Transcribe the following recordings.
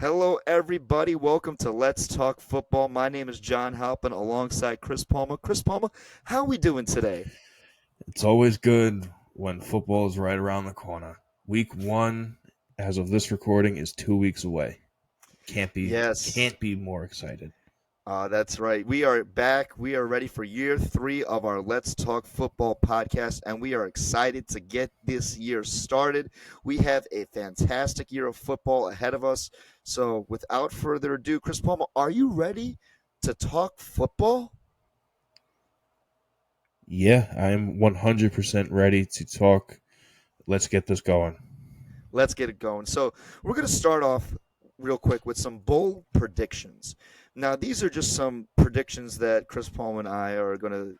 Hello, everybody. Welcome to Let's Talk Football. My name is John Halpin alongside Chris Palmer. Chris Palmer, how are we doing today? It's always good when football is right around the corner. Week 1, as of this recording, is 2 weeks away. Can't be Yes, can't be more excited. that's right. We are back. We are ready for year 3 of our Let's Talk Football podcast, and we are excited to get this year started. We have a fantastic year of football ahead of us. So, without further ado, Chris Palmer, are you ready to talk football? Yeah, I'm 100% ready to talk. Let's get this going. Let's get it going. So we're going to start off real quick with some bold predictions. Now, these are just some predictions that Chris Paul and I are going to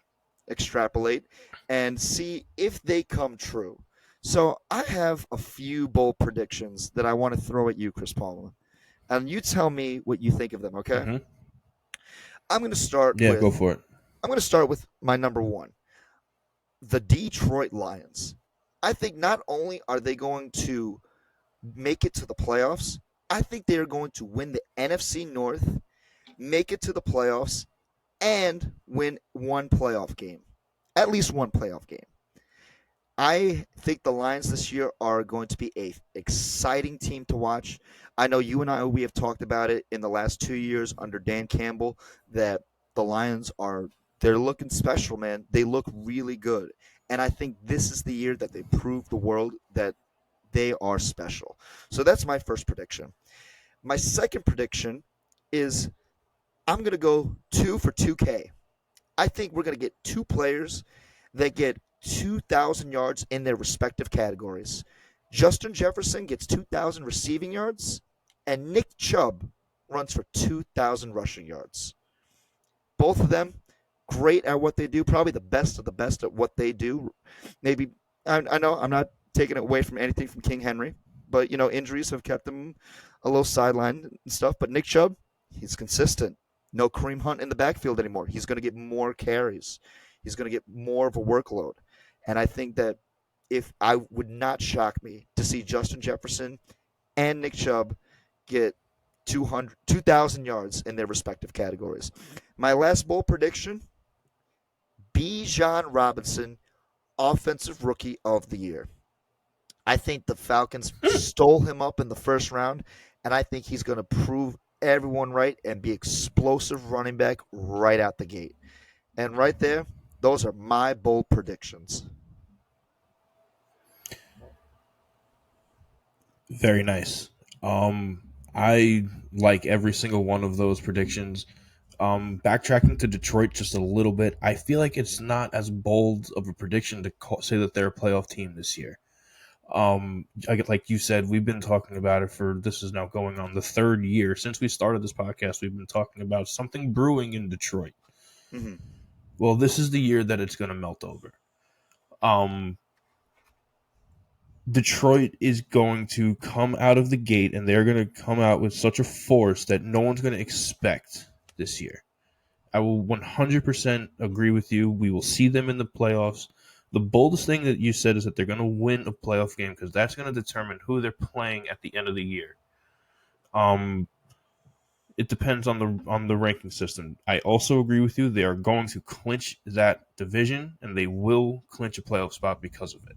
extrapolate and see if they come true. So I have a few bold predictions that I want to throw at you, Chris Paul, and you tell me what you think of them. Okay? hmm I'm going to start Yeah, go with for it. I'm going to start with my number one, the Detroit Lions. I think not only are they going to make it to the playoffs, I think they are going to win the NFC North, make it to the playoffs, and win one playoff game. At least one playoff game. I think the Lions this year are going to be a exciting team to watch. I know you and I we have talked about it in the last 2 years under Dan Campbell that the Lions are they're looking special, man. They look really good. And I think this is the year that they prove the world that they are special. So that's my first prediction. My second prediction is I'm going to go 2 for 2K. I think we're going to get two players that get 2,000 yards in their respective categories. Justin Jefferson gets 2,000 receiving yards, and Nick Chubb runs for 2,000 rushing yards. Both of them great at what they do, probably the best of the best at what they do. Maybe I know I'm not taking away from anything from King Henry, but injuries have kept him a little sidelined and stuff. But Nick Chubb, he's consistent. No Kareem Hunt in the backfield anymore. He's going to get more carries. He's going to get more of a workload, and I think that if I would not shock me to see Justin Jefferson and Nick Chubb get 2,000 yards in their respective categories. My last bold prediction: Bijan Robinson, Offensive Rookie of the Year. I think the Falcons stole him up in the first round, and I think he's going to prove everyone right and be explosive running back right out the gate. And right there, those are my bold predictions. Very nice. I like every single one of those predictions. Backtracking to Detroit just a little bit, I feel like it's not as bold of a prediction to say that they're a playoff team this year. Like you said, we've been talking about it for this is now going on the third year since we started this podcast. We've been talking about something brewing in Detroit. Mm-hmm. Well, this is the year that it's going to melt over. Um, Detroit is going to come out of the gate, and they're going to come out with such a force that no one's going to expect this year. I will 100% agree with you. We will see them in the playoffs. The boldest thing that you said is that they're going to win a playoff game because that's going to determine who they're playing at the end of the year. Um, it depends on the ranking system. I also agree with you. They are going to clinch that division, and they will clinch a playoff spot because of it.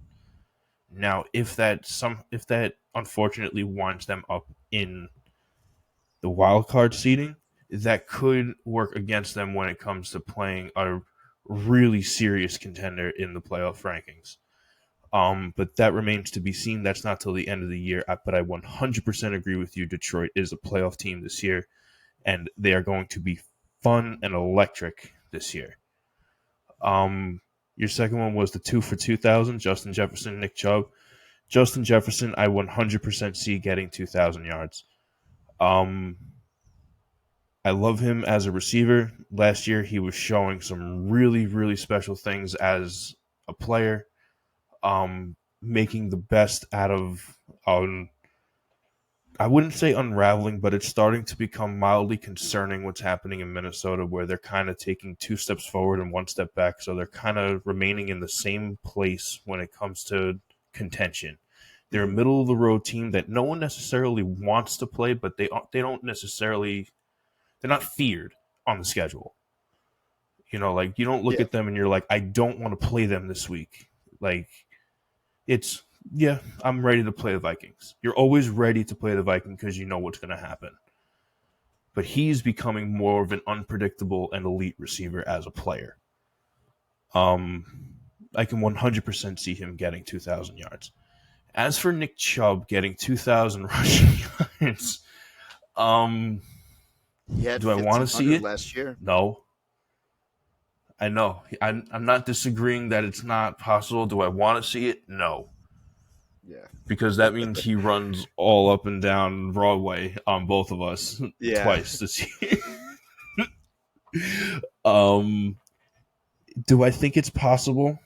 Now, if that unfortunately winds them up in the wild card seeding, that could work against them when it comes to playing a really serious contender in the playoff rankings. But that remains to be seen. That's not till the end of the year. But I 100% agree with you. Detroit is a playoff team this year, and they are going to be fun and electric this year. Your second one was the 2 for 2,000, Justin Jefferson, Nick Chubb. Justin Jefferson, I 100% see getting 2,000 yards. Um, I love him as a receiver. Last year, he was showing some really, really special things as a player, making the best out of, I wouldn't say unraveling, but it's starting to become mildly concerning what's happening in Minnesota, where they're kind of taking 2 steps forward and 1 step back. So they're kind of remaining in the same place when it comes to contention. They're a Mhm. middle of the road team that no one necessarily wants to play, but they don't necessarily they're not feared on the schedule. Like you don't look Yeah. at them and you're like, I don't want to play them this week. Like it's yeah, I'm ready to play the Vikings. You're always ready to play the Vikings because you know what's going to happen. But he's becoming more of an unpredictable and elite receiver as a player. Um, I can 100% see him getting 2,000 yards. As for Nick Chubb getting 2,000 rushing yards, um, He had do I want to see 1,500 it? last year. No. I know. I'm not disagreeing that it's not possible. Do I want to see it? No. Yeah. Because that means he runs all up and down Broadway on both of us Yeah. twice this year. um, do I think it's possible?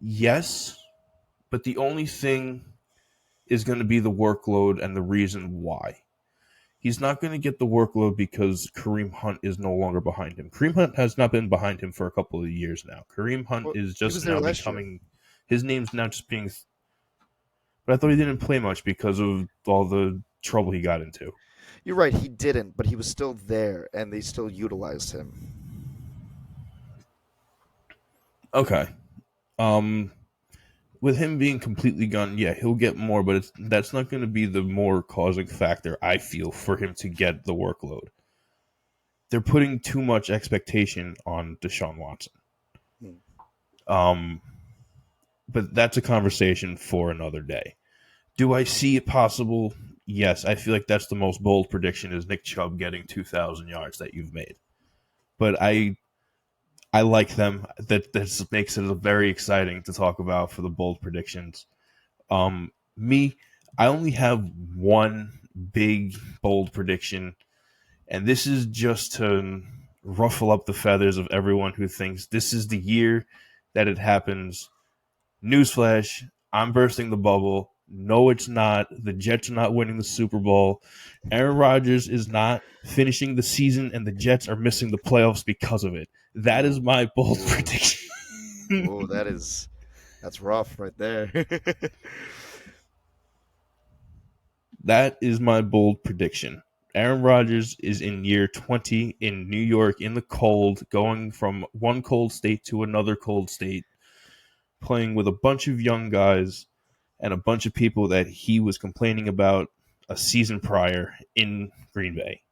Yes. But the only thing is going to be the workload and the reason why. He's not going to get the workload because Kareem Hunt is no longer behind him. Kareem Hunt has not been behind him for a couple of years now. Kareem Hunt Well, is he just was there now last year. becoming, his name's now just being, but I thought he didn't play much because of all the trouble he got into. You're right, he didn't, but he was still there, and they still utilized him. Okay. Um, with him being completely gone, yeah, he'll get more, but that's not going to be the more causing factor, I feel, for him to get the workload. They're putting too much expectation on Deshaun Watson. Hmm. Um, but that's a conversation for another day. Do I see it possible? Yes, I feel like that's the most bold prediction is Nick Chubb getting 2,000 yards that you've made. But I like them. That makes it very exciting to talk about for the bold predictions. Me, I only have one big bold prediction, and this is just to ruffle up the feathers of everyone who thinks this is the year that it happens. Newsflash, I'm bursting the bubble. No, it's not. The Jets are not winning the Super Bowl. Aaron Rodgers is not finishing the season, and the Jets are missing the playoffs because of it. That is Ooh, my bold ooh, prediction. ooh! That's rough right there. That is my bold prediction. Aaron Rodgers is in year 20 in New York in the cold, going from one cold state to another cold state, playing with a bunch of young guys and a bunch of people that he was complaining about a season prior in Green Bay.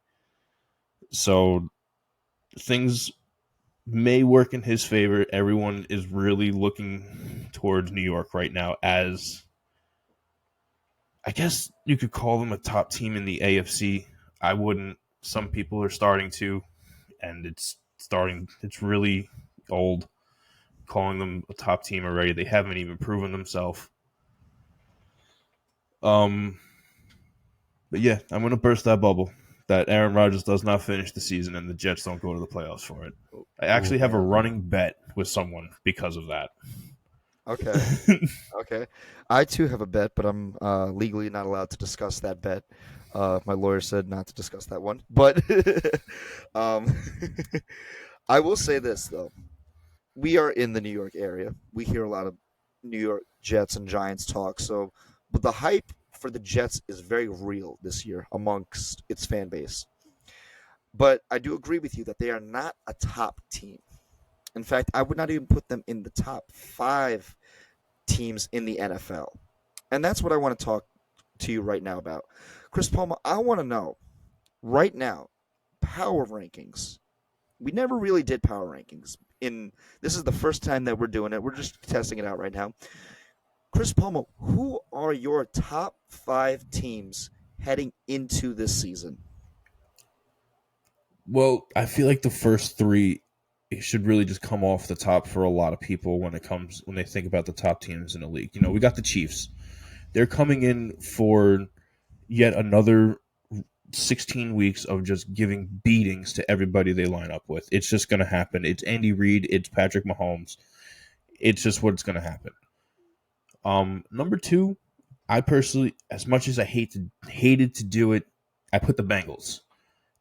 So things may work in his favor. Everyone is really looking towards New York right now as I guess you could call them a top team in the AFC. I wouldn't. Some people are starting to, and it's really old calling them a top team already. They haven't even proven themselves. Um, but yeah, I'm gonna burst that bubble that Aaron Rodgers does not finish the season and the Jets don't go to the playoffs for it. I Oh actually have a man. running bet with someone because of that. Okay. Okay. I too have a bet, but I'm legally not allowed to discuss that bet. My lawyer said not to discuss that one. But um, I will say this though: we are in the New York area. We hear a lot of New York Jets and Giants talk. So, but the hype for the Jets is very real this year amongst its fan base. But I do agree with you that they are not a top team. In fact, I would not even put them in the top five teams in the NFL. And that's what I want to talk to you right now about. Chris Palma, I want to know right now, power rankings. We never really did power rankings. In This is the first time that we're doing it. We're just testing it out right now. Chris Palma, who are your top five teams heading into this season? Well, I feel like the first three it should really just come off the top for a lot of people when they think about the top teams in the league. We got the Chiefs. They're coming in for yet another 16 weeks of just giving beatings to everybody they line up with. It's just going to happen. It's Andy Reid, it's Patrick Mahomes. It's just what's going to happen. Number two, I personally, as much as I hated to do it, I put the Bengals.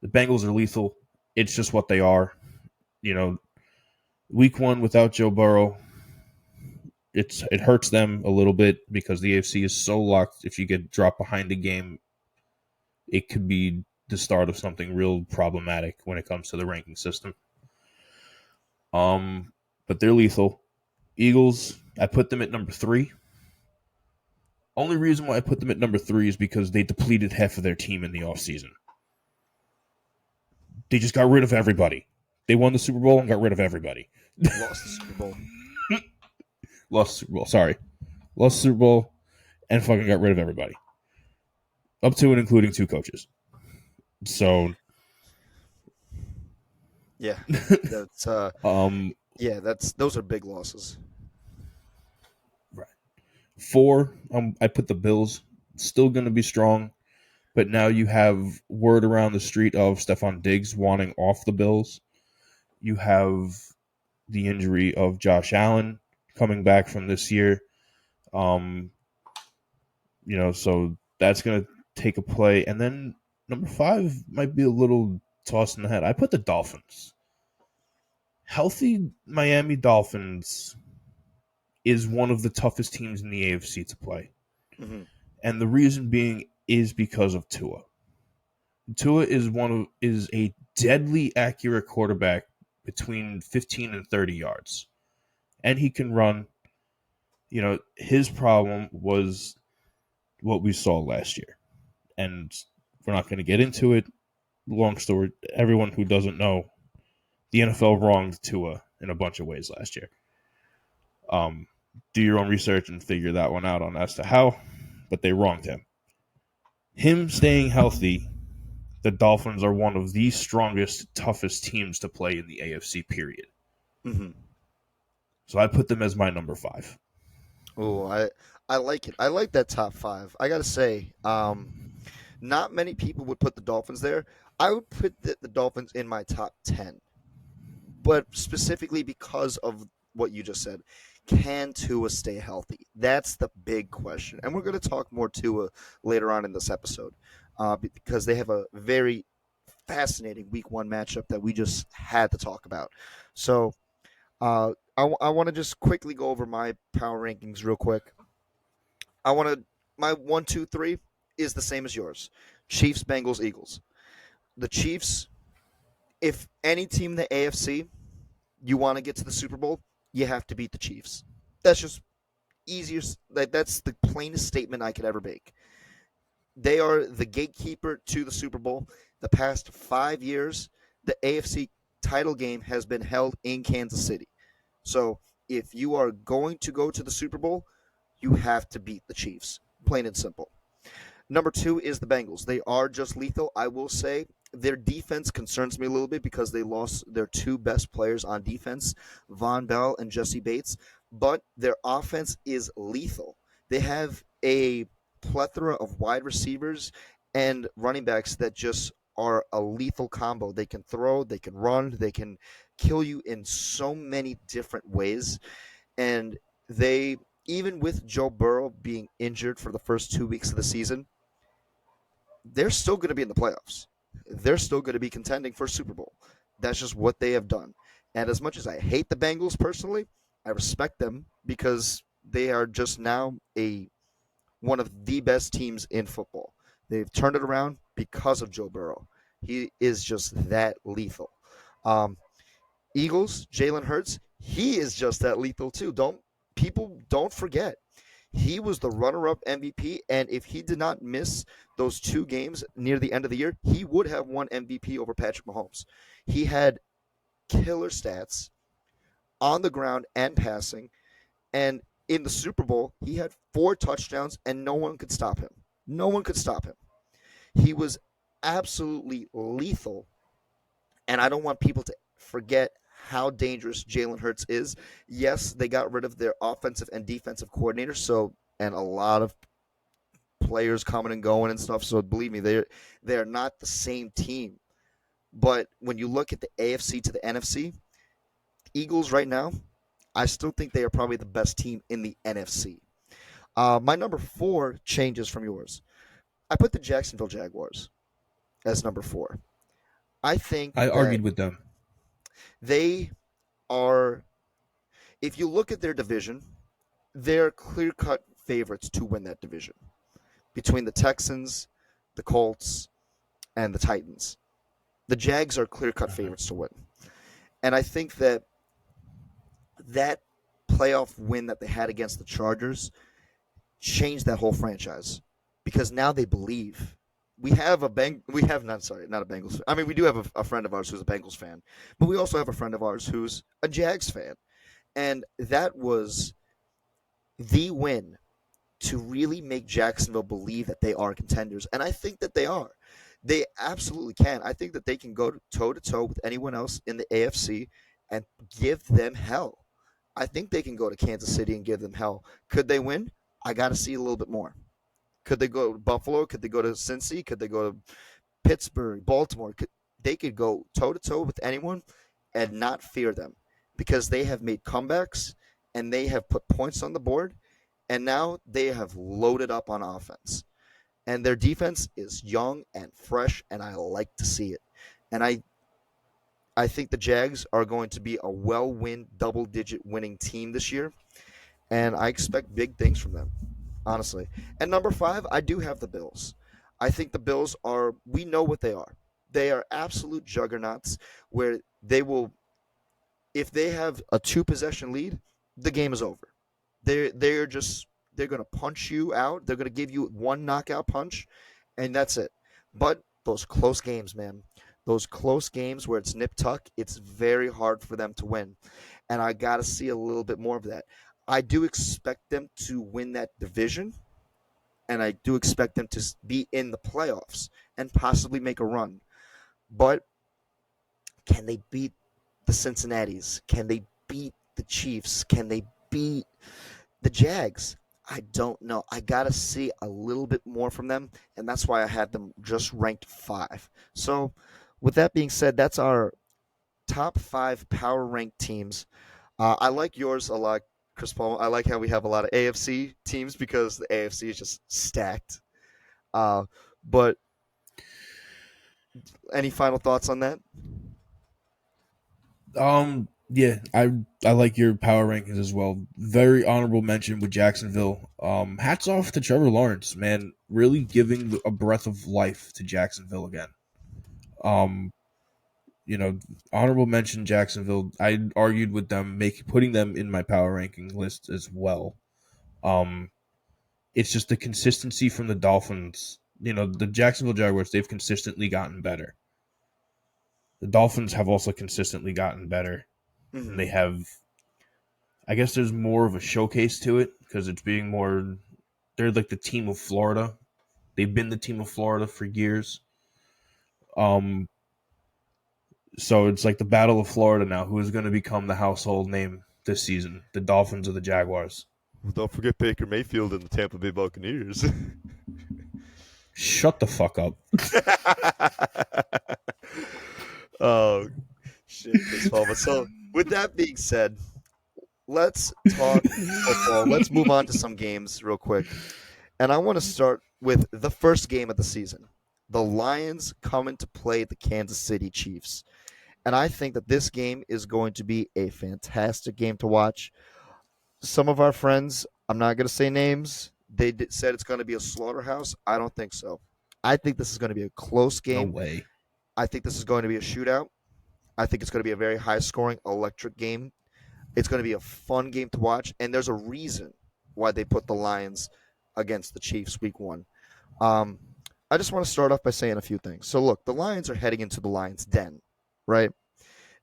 The Bengals are lethal. It's just what they are. You know, week one without Joe Burrow, it hurts them a little bit because the AFC is so locked. If you get dropped behind a game, it could be the start of something real problematic when it comes to the ranking system. Um, but they're lethal. Eagles, I put them at number 3. Only reason why I put them at number 3 is because they depleted half of their team in the offseason. They just got rid of everybody. They won the Super Bowl and got rid of everybody. Lost the Super Bowl. Lost the Super Bowl. Sorry. Lost the Super Bowl and fucking got rid of everybody. Up to and including 2 coaches. So, Yeah, that's um, yeah, that's those are big losses. right. 4, I put the Bills. Still going to be strong, but now you have word around the street of Stephon Diggs wanting off the Bills. You have the injury of Josh Allen coming back from this year. Um, so that's going to take a play. And then number 5 might be a little tossed in the head. I put the Dolphins. Healthy Miami Dolphins is one of the toughest teams in the AFC to play. Mm-hmm. And the reason being is because of Tua. Tua is a deadly accurate quarterback between 15 and 30 yards. And he can run. His problem was what we saw last year. And we're not going to get into it. Long story, everyone who doesn't know, the NFL wronged Tua in a bunch of ways last year. Do your own research and figure that one out on as to how, but they wronged him. Him staying healthy, the Dolphins are one of the strongest, toughest teams to play in the AFC, period. Mm-hmm. So I put them as my number 5. Oh, I like it. I like that top 5. I gotta say, not many people would put the Dolphins there. I would put the Dolphins in my top 10, but specifically because of what you just said. Can Tua stay healthy? That's the big question. And we're going to talk more Tua later on in this episode because they have a very fascinating week 1 matchup that we just had to talk about. So I want to just quickly go over my power rankings real quick. My 1, 2, 3 is the same as yours. Chiefs, Bengals, Eagles. The Chiefs, if any team in the AFC you want to get to the Super Bowl, you have to beat the Chiefs. That's just easiest. That's the plainest statement I could ever make. They are the gatekeeper to the Super Bowl. The past 5 years, the AFC title game has been held in Kansas City. So if you are going to go to the Super Bowl, you have to beat the Chiefs. Plain and simple. Number 2 is the Bengals. They are just lethal. I will say their defense concerns me a little bit because they lost their 2 best players on defense, Von Bell and Jesse Bates, but their offense is lethal. They have a plethora of wide receivers and running backs that just are a lethal combo. They can throw, they can run, they can kill you in so many different ways. And they, even with Joe Burrow being injured for the first 2 weeks of the season, they're still going to be in the playoffs. They're still going to be contending for Super Bowl. That's just what they have done. And as much as I hate the Bengals personally, I respect them because they are just now a one of the best teams in football. They've turned it around because of Joe Burrow. He is just that lethal. Um, Eagles, Jalen Hurts, he is just that lethal too. Don't forget he was the runner-up MVP, and if he did not miss those 2 games near the end of the year, he would have won MVP over Patrick Mahomes. He had killer stats on the ground and passing, and in the Super Bowl, he had 4 touchdowns, and no one could stop him. No one could stop him. He was absolutely lethal, and I don't want people to forget how dangerous Jalen Hurts is. Yes, they got rid of their offensive and defensive coordinators, so and a lot of players coming and going and stuff. So believe me, they're not the same team. But when you look at the AFC to the NFC, Eagles right now, I still think they are probably the best team in the NFC. My number 4 changes from yours. I put the Jacksonville Jaguars as number 4. I think I that argued with them. they are, if you look at their division, they're clear cut favorites to win that division between the Texans, the Colts, and the Titans. The Jags are clear cut Mhm. favorites to win. And I think that that playoff win that they had against the Chargers changed that whole franchise because now they believe. We have not sorry not a Bengals. I mean, we do have a friend of ours who's a Bengals fan, but we also have a friend of ours who's a Jags fan, and that was the win to really make Jacksonville believe that they are contenders, and I think that they are. They absolutely can. I think that they can go toe to toe with anyone else in the AFC and give them hell. I think they can go to Kansas City and give them hell. Could they win? I got to see a little bit more. Could they go to Buffalo? Could they go to Cincy? Could they go to Pittsburgh, Baltimore? They could go toe to toe with anyone and not fear them because they have made comebacks and they have put points on the board and now they have loaded up on offense. And their defense is young and fresh, and I like to see it. And I think the Jags are going to be a well win, double digit winning team this year. And I expect big things from them, honestly. And number five, I do have the Bills. I think the Bills are, we know what they are. They are absolute juggernauts where they will, if they have a two possession lead, the game is over. They're just they're gonna punch you out. They're gonna give you one knockout punch, and that's it. But those close games, man, those close games where it's nip tuck, it's very hard for them to win, and I got to see a little bit more of that. I do expect them to win that division, and I do expect them to be in the playoffs and possibly make a run. But can they beat the Cincinnati's? Can they beat the Chiefs? Can they beat the Jags? I don't know. I got to see a little bit more from them, and that's why I had them just ranked five. So, with that being said, that's our top five power ranked teams. I like yours a lot, Chris Paul. I like how we have a lot of AFC teams because the AFC is just stacked. Uh, but any final thoughts on that? Yeah, I like your power rankings as well. Very honorable mention with Jacksonville. Hats off to Trevor Lawrence, man, really giving a breath of life to Jacksonville again. Um, you know, honorable mention Jacksonville. I argued with them, putting them in my power ranking list as well. Um, it's just the consistency from the Dolphins. You know, the Jacksonville Jaguars, they've consistently gotten better. The Dolphins have also consistently gotten better. And Mm-hmm. they have, I guess there's more of a showcase to it because it's being more, they're like the team of Florida. They've been the team of Florida for years. Um, so it's like the Battle of Florida now. Who is going to become the household name this season? The Dolphins or the Jaguars? Well, don't forget Baker Mayfield and the Tampa Bay Buccaneers. Shut the fuck up. Oh shit, Chris Paul. But so with that being said, let's talk football. Let's move on to some games real quick. And I want to start with the first game of the season. The Lions coming to play the Kansas City Chiefs. And I think that this game is going to be a fantastic game to watch. Some of our friends, I'm not going to say names, said it's going to be a slaughterhouse. I don't think so. I think this is going to be a close No game. way. I think this is going to be a shootout. I think it's going to be a very high scoring, electric game. It's going to be a fun game to watch. And there's a reason why they put the Lions against the Chiefs week one. Um, I just want to start off by saying a few things. So, look, the Lions are heading into the Lions' den, right?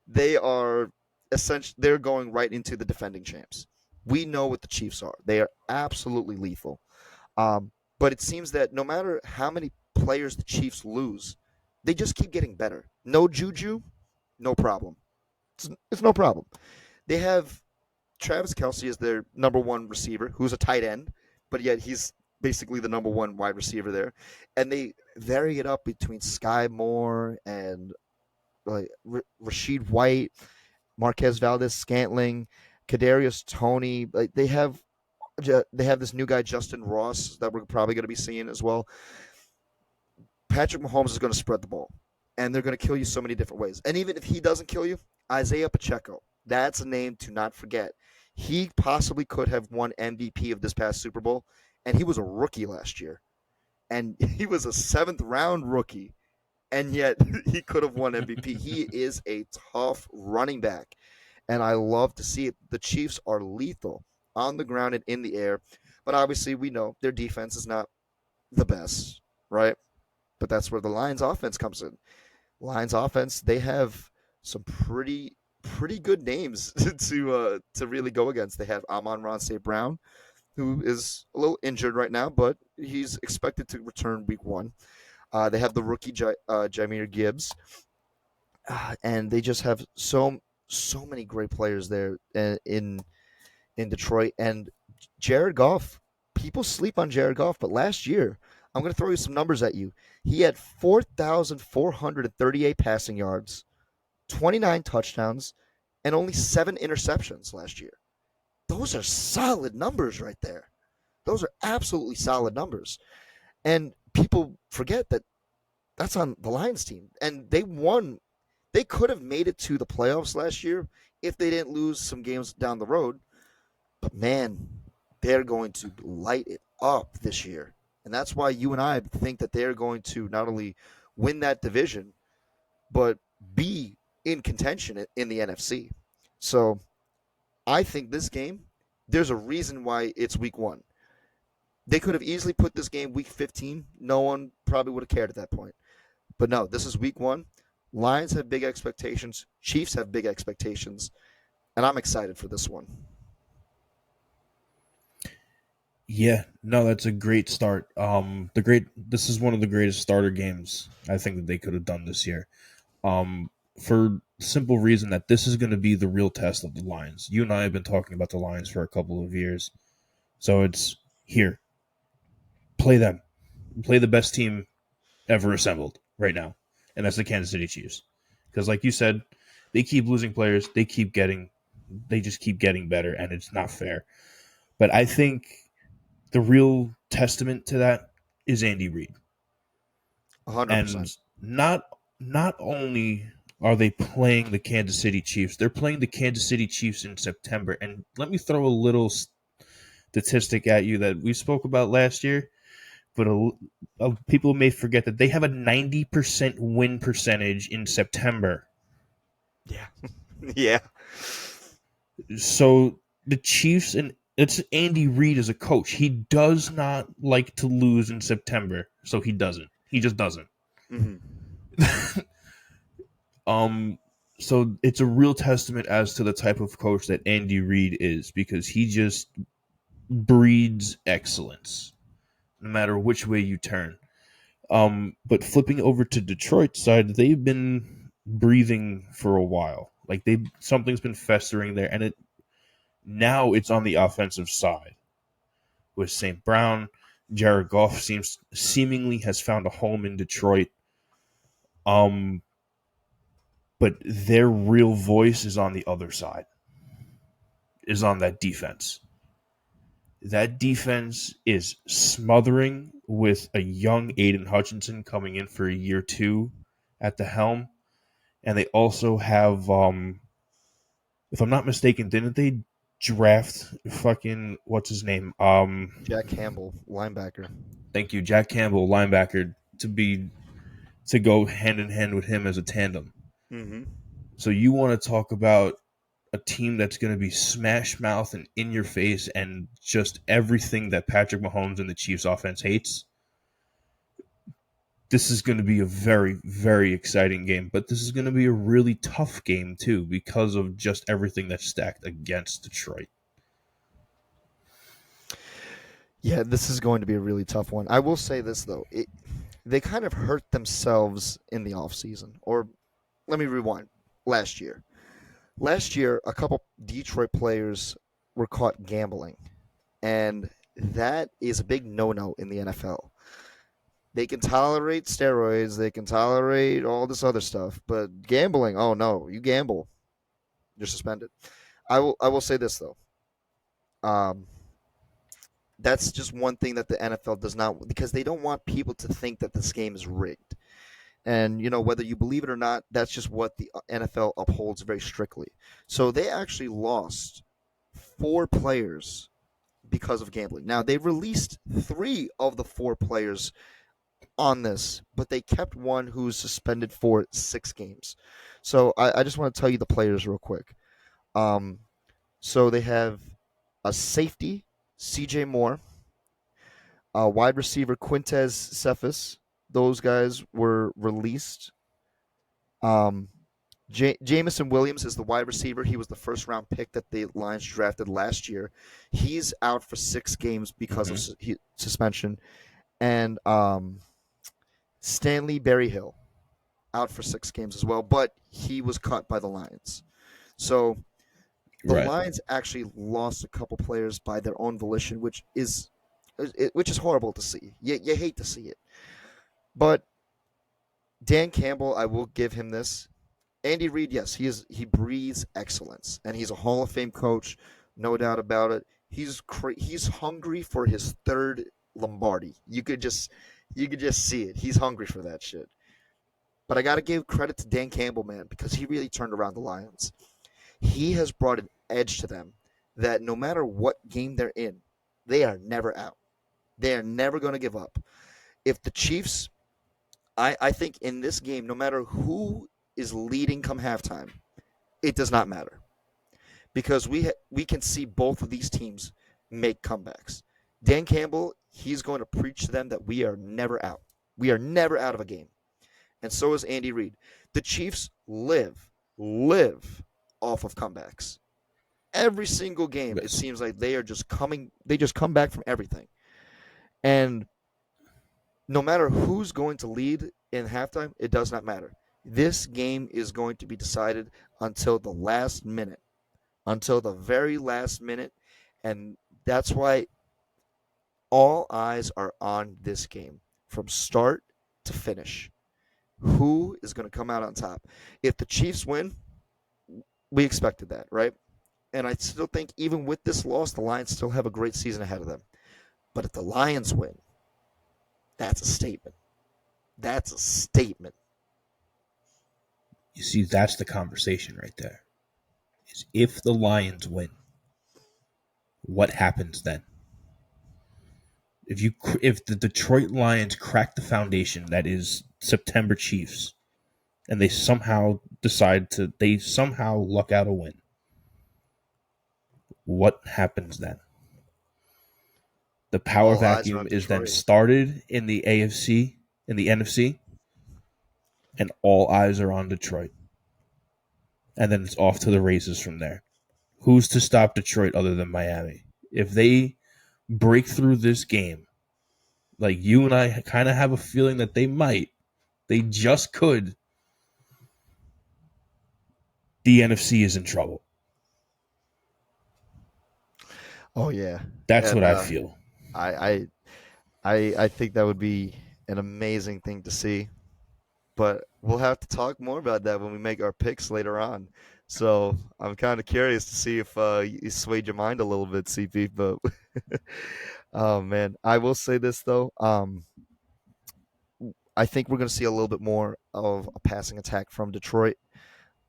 They are essentially they're going right into the defending champs. We know what the Chiefs are. They are absolutely lethal. But it seems that no matter how many players the Chiefs lose, they just keep getting better. No Juju, no problem. It's no problem. They have Travis Kelsey as their number one receiver, who's a tight end, but yet he's basically the number one wide receiver there. And they vary it up between Sky Moore and like Rashid White, Marquez Valdez Scantling, Kadarius Tony. Like they have this new guy Justin Ross that we're probably going to be seeing as well. Patrick Mahomes is going to spread the ball, and they're going to kill you so many different ways. And even if he doesn't kill you, Isaiah Pacheco, that's a name to not forget. He possibly could have won MVP of this past Super Bowl, and he was a rookie last year. And he was a seventh round rookie, and yet he could have won MVP. He is a tough running back, and I love to see it. The Chiefs are lethal on the ground and in the air, but obviously we know their defense is not the best, right? But that's where the Lions offense comes in. Lions offense, they have some pretty good names to really go against. They have Amon-Ra St. Brown, who is a little injured right now, but he's expected to return week one. They have the rookie Jameer Gibbs, and they just have so many great players there in Detroit. And Jared Goff, people sleep on Jared Goff, but last year, I'm going to throw you some numbers at you. He had 4,438 passing yards, 29 touchdowns, and only 7 interceptions last year. Those are solid numbers right there. Those are absolutely solid numbers. And people forget that that's on the Lions team. And they won. They could have made it to the playoffs last year if they didn't lose some games down the road. But man, they're going to light it up this year. And that's why you and I think that they're going to not only win that division, but be in contention in the NFC. So I think this game, there's a reason why it's week one. They could have easily put this game week 15. No one probably would have cared at that point. But no, this is week one. Lions have big expectations. Chiefs have big expectations. And I'm excited for this one. Yeah, no, that's a great start. This is one of the greatest starter games I think that they could have done this year. For simple reason that this is going to be the real test of the Lions. You and I have been talking about the Lions for a couple of years, so it's here. Play them, play the best team ever assembled right now, and that's the Kansas City Chiefs. Because, like you said, they keep losing players. They just keep getting better, and it's not fair. But I think the real testament to that is Andy Reid. 100%. And not only are they playing the Kansas City Chiefs, they're playing the Kansas City Chiefs in September. And let me throw a little statistic at you that we spoke about last year, but people may forget that they have a 90% win percentage in September. Yeah. Yeah. So the Chiefs, and it's Andy Reid as a coach. He does not like to lose in September, so he doesn't. He just doesn't. Mm-hmm. Um, so it's a real testament as to the type of coach that Andy Reid is, because he just breeds excellence, no matter which way you turn. But flipping over to Detroit's side, they've been breathing for a while. Like something's been festering there, and now it's on the offensive side with St. Brown. Jared Goff seemingly has found a home in Detroit. But their real voice is on the other side, is on that defense. That defense is smothering with a young Aiden Hutchinson coming in for a year two at the helm. And they also have, if I'm not mistaken, didn't they draft fucking, what's his name? Jack Campbell, linebacker. Thank you, Jack Campbell, linebacker, to go hand in hand with him as a tandem. Mm-hmm. So you want to talk about a team that's going to be smash mouth and in your face and just everything that Patrick Mahomes and the Chiefs offense hates. This is going to be a very, very exciting game, but this is going to be a really tough game too because of just everything that's stacked against Detroit. Yeah, this is going to be a really tough one. I will say this though. They kind of hurt themselves in the offseason. Or let me rewind. Last year. Last year, a couple Detroit players were caught gambling. And that is a big no-no in the NFL. They can tolerate steroids, they can tolerate all this other stuff, but gambling, oh no, you gamble, you're suspended. I will say this though. Um, that's just one thing that the NFL does not, because they don't want people to think that this game is rigged. And whether you believe it or not, that's just what the NFL upholds very strictly. So they actually lost 4 players because of gambling. Now, they released 3 of the 4 players on this, but they kept one who's suspended for 6 games. So I just want to tell you the players real quick. Um, so they have a safety, CJ Moore, a wide receiver, Quintez Cephas. Those guys were released. Um, Jamison Williams is the wide receiver. He was the first round pick that the Lions drafted last year. He's out for 6 games because of Hmm. suspension. And Stanley Berryhill out for 6 games as well, but he was cut by the Lions. So the Right. Lions actually lost a couple players by their own volition, which is horrible to see. You hate to see it. But Dan Campbell, I will give him this. Andy Reid, yes, he breathes excellence, and he's a Hall of Fame coach, no doubt about it. He's hungry for his third Lombardi. You could just see it. He's hungry for that shit. But I got to give credit to Dan Campbell, man, because he really turned around the Lions. He has brought an edge to them that no matter what game they're in, they are never out. They are never going to give up. If the Chiefs, I think in this game, no matter who is leading come halftime, it does not matter because we can see both of these teams make comebacks. Dan Campbell, he's going to preach to them that we are never out. We are never out of a game. And so is Andy Reid. The Chiefs live off of comebacks. Every single game, it Yes. seems like they just come back from everything. And no matter who's going to lead in halftime, it does not matter. This game is going to be decided until the last minute, until the very last minute. And that's why all eyes are on this game from start to finish. Who is going to come out on top? If the Chiefs win, we expected that, right? And I still think even with this loss, the Lions still have a great season ahead of them. But if the Lions win, that's a statement. That's a statement. You see, that's the conversation right there. Is if the Lions win, what happens then? If the Detroit Lions crack the foundation that is September Chiefs, and they somehow luck out a win, what happens then? The power All eyes are on vacuum is then Detroit. started in the AFC, in the NFC, and all eyes are on Detroit. And then it's off to the races from there. Who's to stop Detroit other than Miami? If they break through this game, like you and I kind of have a feeling that they just could, the NFC is in trouble. Oh yeah, That's what and I feel. I, I I think that would be an amazing thing to see. But we'll have to talk more about that when we make our picks later on. So I'm kind of curious to see if you swayed your mind a little bit, CP. But oh man, I will say this though. I think we're going to see a little bit more of a passing attack from Detroit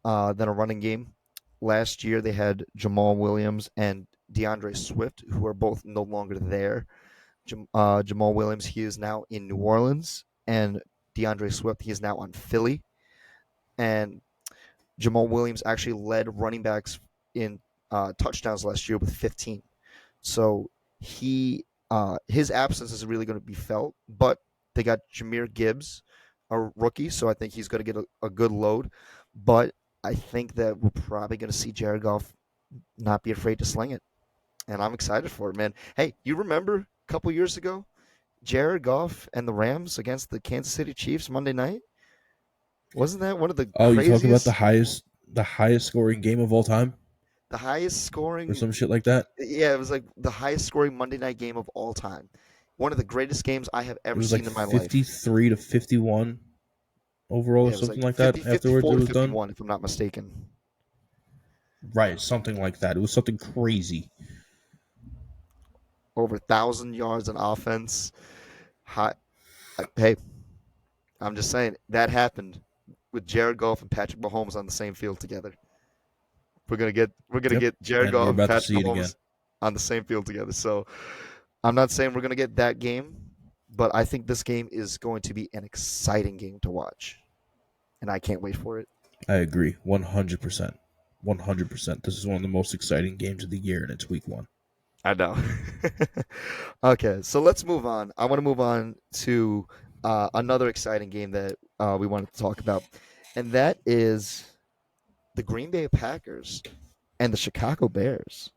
than a running game. Last year they had Jamal Williams and DeAndre Swift, who are both no longer there. Jamal Williams, he is now in New Orleans, and DeAndre Swift, he is now on Philly. And Jamal Williams actually led running backs in touchdowns last year with 15. So his absence is really going to be felt. But they got Jameer Gibbs, a rookie, so I think he's going to get a good load. But I think that we're probably going to see Jared Goff not be afraid to sling it, and I'm excited for it, man. Hey, you remember a couple years ago, Jared Goff and the Rams against the Kansas City Chiefs Monday night? Wasn't that one of the Oh, you talking about craziest, the highest scoring game of all time, the highest or scoring? some shit like that? Yeah, it was like the highest scoring Monday night game of all time. One of the greatest games I have It ever was like seen in my life. 53 to 51 overall, or Yeah, it was something like like that. 50, Afterwards, 54 it to was done. 51, if I'm not mistaken. Right, something like that. It was something crazy. Over 1,000 yards in offense. High, hey, I'm just saying that happened with Jared Goff and Patrick Mahomes on the same field together. We're gonna Yep. get Jared And we're Goff and about to Patrick see it again. Mahomes on the same field together. So I'm not saying we're gonna get that game, but I think this game is going to be an exciting game to watch, and I can't wait for it. I agree. 100%. 100%. This is one of the most exciting games of the year, and it's week 1. I know. Okay, so let's move on. I want to move on to another exciting game that we wanted to talk about, and that is the Green Bay Packers and the Chicago Bears.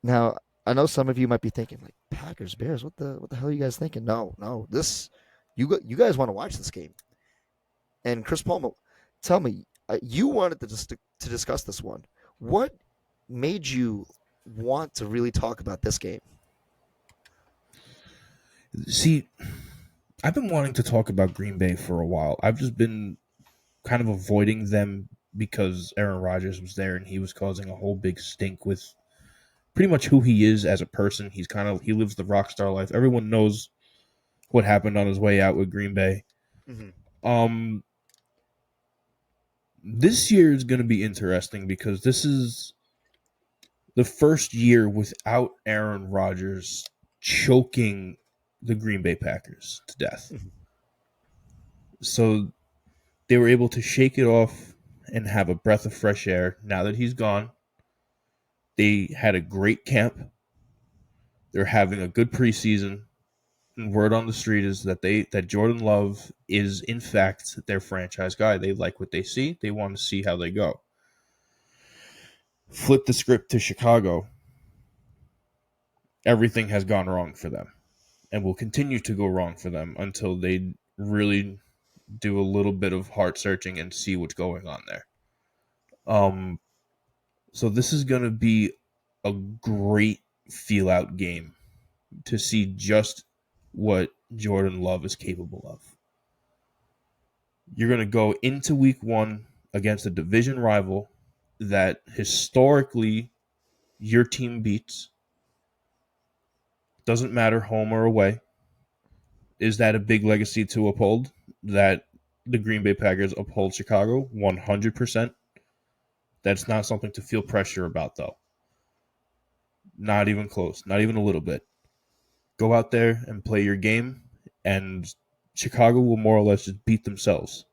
Now, I know some of you might be thinking, like, Packers, Bears, what the hell are you guys thinking? No, no, this you guys want to watch this game. And Chris Palmer, tell me, you wanted to discuss this one. What made you want to really talk about this game? See, I've been wanting to talk about Green Bay for a while. I've just been kind of avoiding them because Aaron Rodgers was there and he was causing a whole big stink with pretty much who he is as a person. He lives the rock star life. Everyone knows what happened on his way out with Green Bay. Mm-hmm. Um this year is going to be interesting because this is the first year without Aaron Rodgers choking the Green Bay Packers to death. Mm-hmm. So they were able to shake it off and have a breath of fresh air now that he's gone. They had a great camp. They're having a good preseason. And word on the street is that Jordan Love is in fact their franchise guy. They like what they see. They want to see how they go. Flip the script to Chicago. Everything has gone wrong for them and will continue to go wrong for them until they really do a little bit of heart searching and see what's going on there. So this is going to be a great feel out game to see just what Jordan Love is capable of. You're going to go into week 1 against a division rival that historically your team beats. Doesn't matter home or away. Is that a big legacy to uphold? That the Green Bay Packers uphold Chicago 100%. That's not something to feel pressure about, though. Not even close. Not even a little bit. Go out there and play your game, and Chicago will more or less just beat themselves.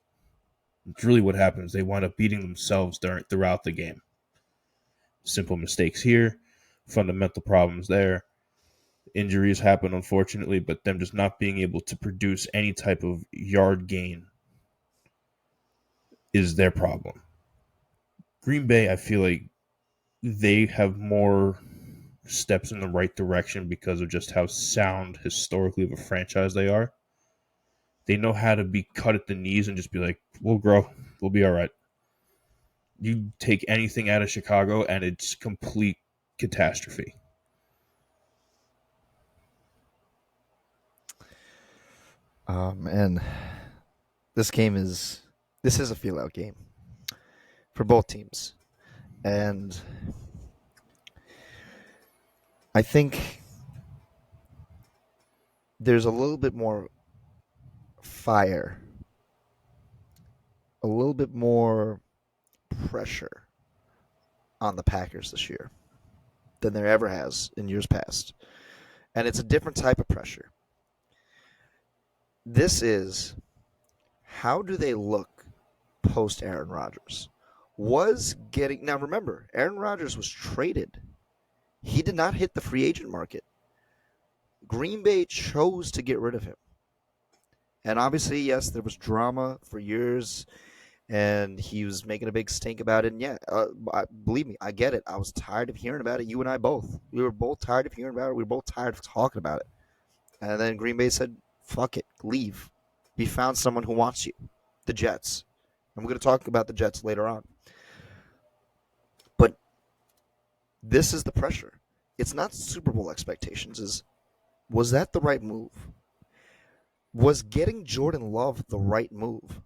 It's really what happens. They wind up beating themselves throughout the game. Simple mistakes here, fundamental problems there. Injuries happen, unfortunately, but them just not being able to produce any type of yard gain is their problem. Green Bay, I feel like they have more steps in the right direction because of just how sound historically of a franchise they are. They know how to be cut at the knees and just be like, we'll grow. We'll be all right. You take anything out of Chicago and it's complete catastrophe. And this is a feel out game for both teams. And I think there's a little bit more fire, a little bit more pressure on the Packers this year than there ever has in years past. And it's a different type of pressure. This is, how do they look post Aaron Rodgers? Now remember, Aaron Rodgers was traded. He did not hit the free agent market. Green Bay chose to get rid of him. And obviously, yes, there was drama for years, and he was making a big stink about it. And yeah, believe me, I get it. I was tired of hearing about it. You and I both. We were both tired of hearing about it. We were both tired of talking about it. And then Green Bay said, fuck it, leave. We found someone who wants you, the Jets. And we're going to talk about the Jets later on. But this is the pressure. It's not Super Bowl expectations. Was that the right move? Was getting Jordan Love the right move?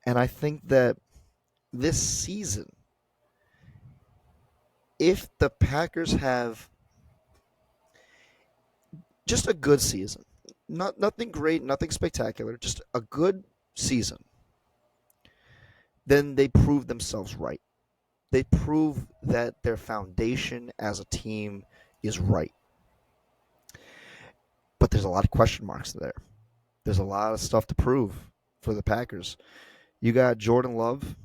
And I think that this season, if the Packers have just a good season, nothing great, nothing spectacular, just a good season, then they prove themselves right. They prove that their foundation as a team is right. But there's a lot of question marks there. There's a lot of stuff to prove for the Packers. You got Jordan Love,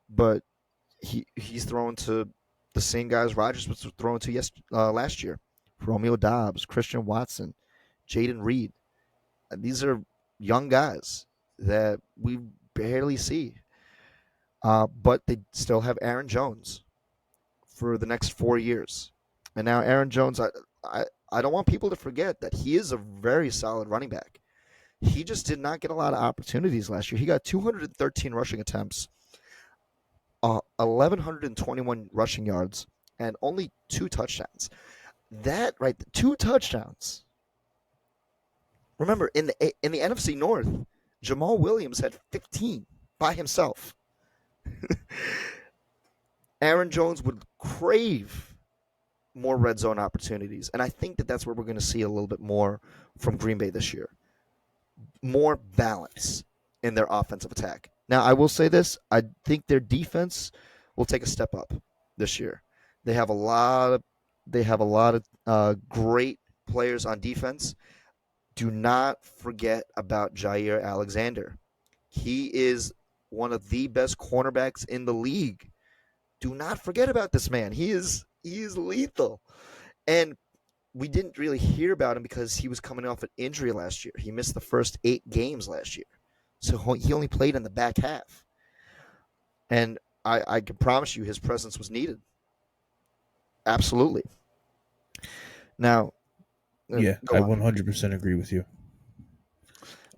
but he's throwing to the same guys Rodgers was throwing to last year. Romeo Dobbs, Christian Watson, Jaden Reed. These are young guys that we barely see. But they still have Aaron Jones for the next 4 years. And now Aaron Jones, I, I don't want people to forget that he is a very solid running back. He just did not get a lot of opportunities last year. He got 213 rushing attempts, 1,121 rushing yards, and only 2 touchdowns. That right, 2 touchdowns. Remember, in the NFC North, Jamal Williams had 15 by himself. Aaron Jones would crave more red zone opportunities, and I think that that's where we're going to see a little bit more from Green Bay this year. More balance in their offensive attack. Now, I will say this: I think their defense will take a step up this year. They have a lot of great players on defense. Do not forget about Jair Alexander. He is one of the best cornerbacks in the league. Do not forget about this man. He is lethal. And we didn't really hear about him because he was coming off an injury last year. He missed the first 8 games last year. So he only played in the back half. And I can promise you his presence was needed. Absolutely. Now, Yeah, go I on. 100% agree with you.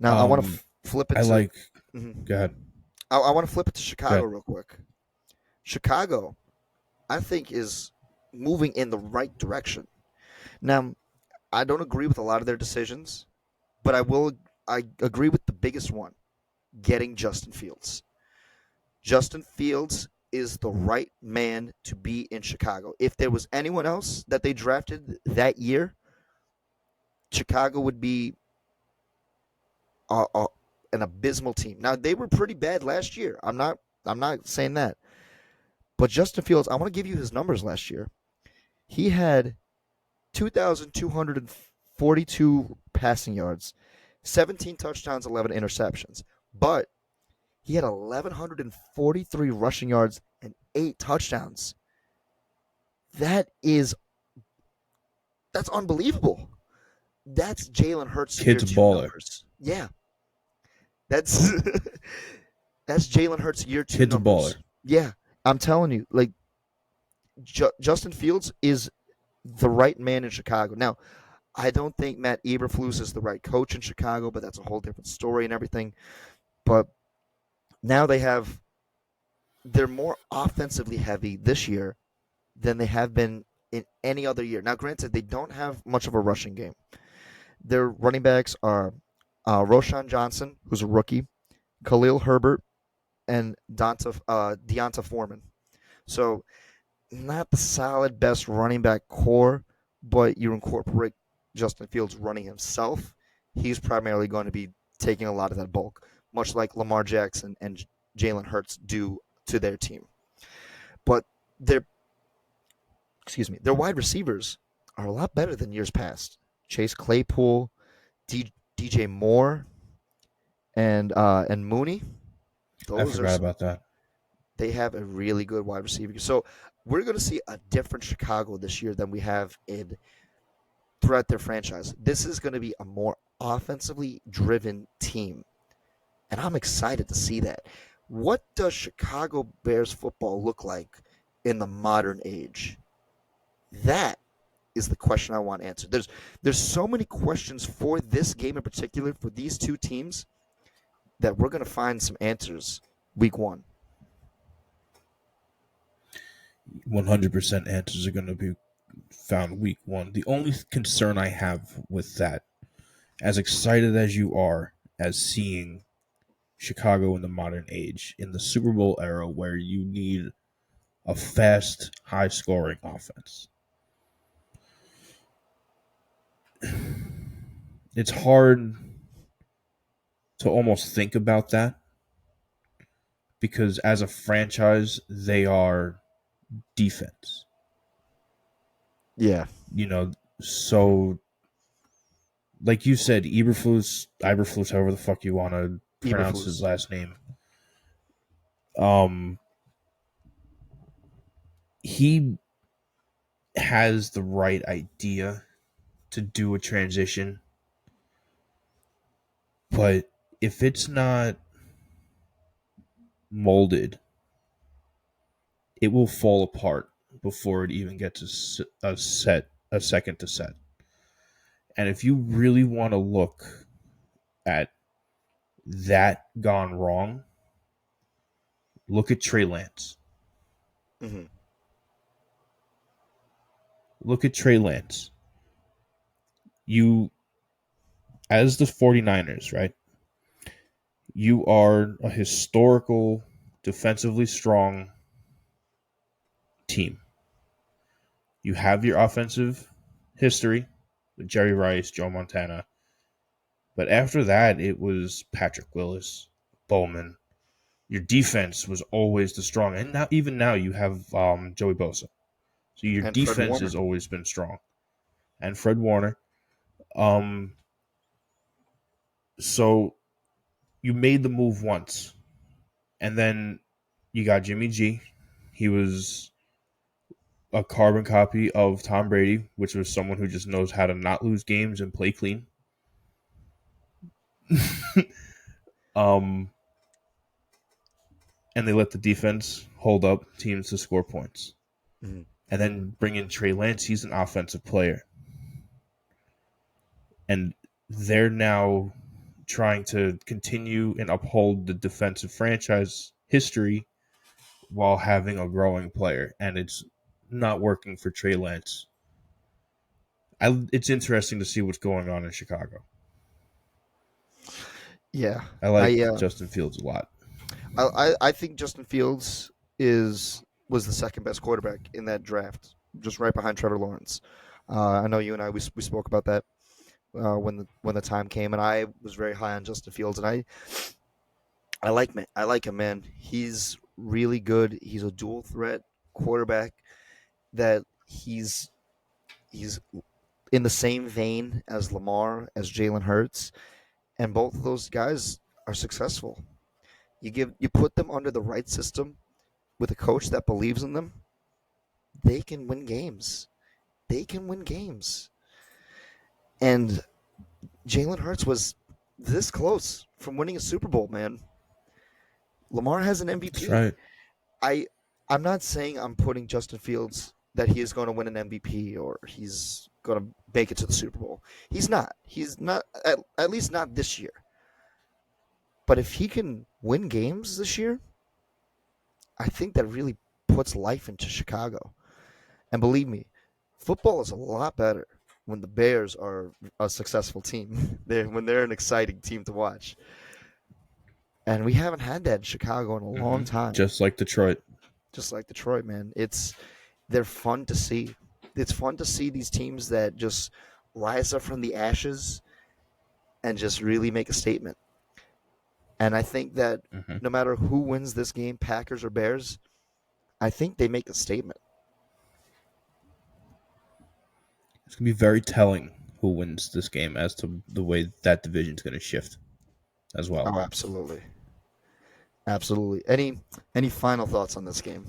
Now, I want to flip it I to. like. Mhm. Go ahead. I want to flip it to Go Chicago ahead. real quick. Chicago, I think, is moving in the right direction. Now, I don't agree with a lot of their decisions, but I agree with the biggest one, getting Justin Fields. Justin Fields is the right man to be in Chicago. If there was anyone else that they drafted that year, Chicago would be a, a, an abysmal team. Now they were pretty bad last year. I'm not saying that. But Justin Fields, I want to give you his numbers last year. He had 2,242 passing yards, 17 touchdowns, 11 interceptions. But he had 1,143 rushing yards and 8 touchdowns. That is that's unbelievable. That's Jalen Hurts year Kid's a two baller. numbers. Yeah, that's that's Jalen Hurts year two Kid's a baller. numbers. Yeah, I'm telling you, like Justin Fields is the right man in Chicago. Now, I don't think Matt Eberflus is the right coach in Chicago, but that's a whole different story and everything. But now they're more offensively heavy this year than they have been in any other year. Now, granted, they don't have much of a rushing game. Their running backs are Roshan Johnson, who's a rookie, Khalil Herbert, and Deonta Foreman. So, not the solid best running back core, but you incorporate Justin Fields running himself. He's primarily going to be taking a lot of that bulk, much like Lamar Jackson and Jalen Hurts do to their team. But their their wide receivers are a lot better than years past. Chase Claypool, DJ Moore, and Mooney. I Those are forgot about that. they have a really good wide receiver. So we're going to see a different Chicago this year than we have in throughout their franchise. This is going to be a more offensively driven team, and I'm excited to see that. What does Chicago Bears football look like in the modern age? That is the question I want answered. There's so many questions for this game in particular for these two teams that we're going to find some answers week one. 100% answers are going to be found week one. The only concern I have with that, as excited as you are as seeing Chicago in the modern age, in the Super Bowl era where you need a fast, high scoring offense, it's hard to almost think about that because as a franchise, they are. defense. Yeah, You know, so like you said, Iberflus, however the fuck you want to pronounce his Eberflus. last name. Um, he has the right idea to do a transition, but if it's not molded, it will fall apart before it even gets a second to set. And if you really want to look at that gone wrong, look at Trey Lance. Hmm. Look at Trey Lance. You, as the 49ers, right? You are a historical, defensively strong team. You have your offensive history with Jerry Rice, Joe Montana. But after that, it was Patrick Willis, Bowman. Your defense was always the strong. And now, even now, you have Joey Bosa. So your And Fred defense Warner. has always been strong. And Fred Warner. Um, so you made the move once. And then you got Jimmy G. He was a carbon copy of Tom Brady, which was someone who just knows how to not lose games and play clean. um, and they let the defense hold up teams to score points. Hmm. And then bring in Trey Lance. He's an offensive player. And they're now trying to continue and uphold the defensive franchise history while having a growing player. And it's not working for Trey Lance. It's interesting to see what's going on in Chicago. Yeah, I I, like uh, Justin Fields a lot. I think Justin Fields is was the second best quarterback in that draft, just right behind Trevor Lawrence. I know you and I we spoke about that when the time came, and I was very high on Justin Fields, and I like him, man. He's really good. He's a dual threat quarterback that he's in the same vein as Lamar, as Jalen Hurts, and both of those guys are successful. You put them under the right system with a coach that believes in them, they can win games. They can win games. And Jalen Hurts was this close from winning a Super Bowl, man. Lamar has an That's MVP. right. I I'm not saying I'm putting Justin Fields that he is going to win an MVP or he's going to make it to the Super Bowl. He's not. He's not at least not this year. But if he can win games this year, I think that really puts life into Chicago. And believe me, football is a lot better when the Bears are a successful team. When they're an exciting team to watch. And we haven't had that in Chicago in a long time. Just like Detroit. Just like Detroit, man. They're fun to see. It's fun to see these teams that just rise up from the ashes and just really make a statement. And I think that Mm-hmm. no matter who wins this game, Packers or Bears, I think they make a statement. It's going to be very telling who wins this game as to the way that division's going to shift as well. Oh, absolutely. Absolutely. Any final thoughts on this game?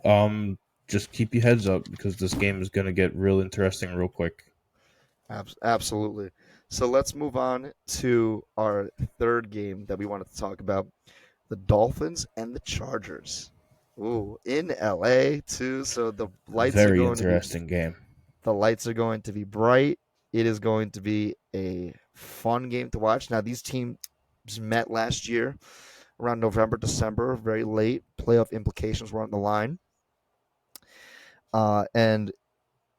Um, just keep your heads up because this game is going to get real interesting real quick. Absolutely. So let's move on to our third game that we wanted to talk about: the Dolphins and the Chargers. Ooh, in LA too. So Very interesting game. the lights are going to be bright. It is going to be a fun game to watch. Now these teams met last year around November, December, very late. Playoff implications were on the line. And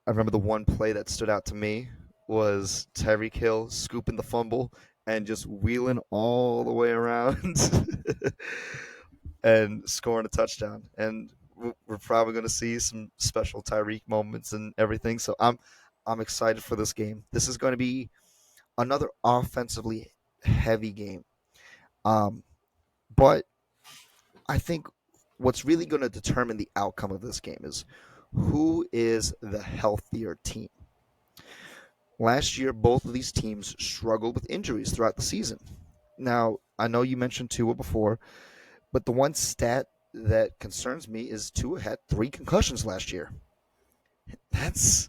I remember the one play that stood out to me was Tyreek Hill scooping the fumble and just wheeling all the way around and scoring a touchdown. And we're probably going to see some special Tyreek moments and everything. So I'm excited for this game. This is going to be another offensively heavy game. Um, but I think what's really going to determine the outcome of this game is who is the healthier team. Last year, both of these teams struggled with injuries throughout the season. Now, I know you mentioned Tua before, but the one stat that concerns me is Tua had 3 concussions last year. That's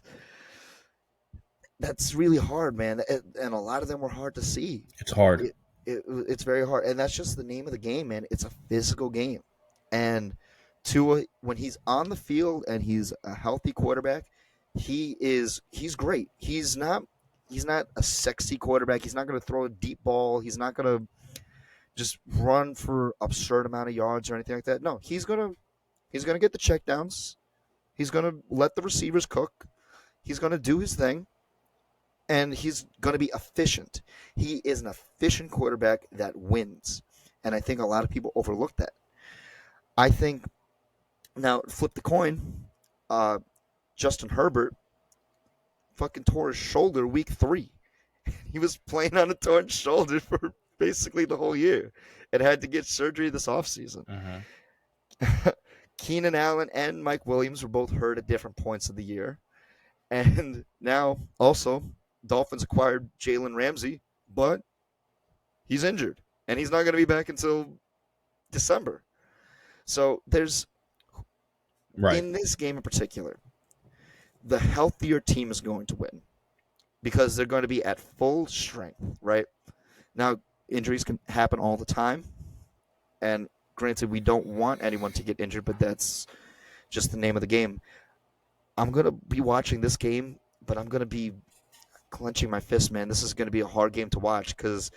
that's really hard, man, and a lot of them were hard to see. It's hard. It's very hard, and that's just the name of the game, man. It's a physical game, and Tua, when he's on the field and he's a healthy quarterback, he's great. He's not a sexy quarterback. He's not going to throw a deep ball. He's not going to just run for absurd amount of yards or anything like that. No, he's gonna get the checkdowns. He's gonna let the receivers cook. He's gonna do his thing, and he's gonna be efficient. He is an efficient quarterback that wins, and I think a lot of people overlook that. I think now flip the coin. Uh, Justin Herbert fucking tore his shoulder week 3. He was playing on a torn shoulder for basically the whole year and had to get surgery this offseason. Mm-hmm. Keenan Allen and Mike Williams were both hurt at different points of the year. And now, also, Dolphins acquired Jalen Ramsey, but he's injured. And he's not going to be back until December. So there's, Right. in this game in particular, the healthier team is going to win because they're going to be at full strength, right? Now, injuries can happen all the time. And granted, we don't want anyone to get injured, but that's just the name of the game. I'm going to be watching this game, but I'm going to be clenching my fist, man. This is going to be a hard game to watch because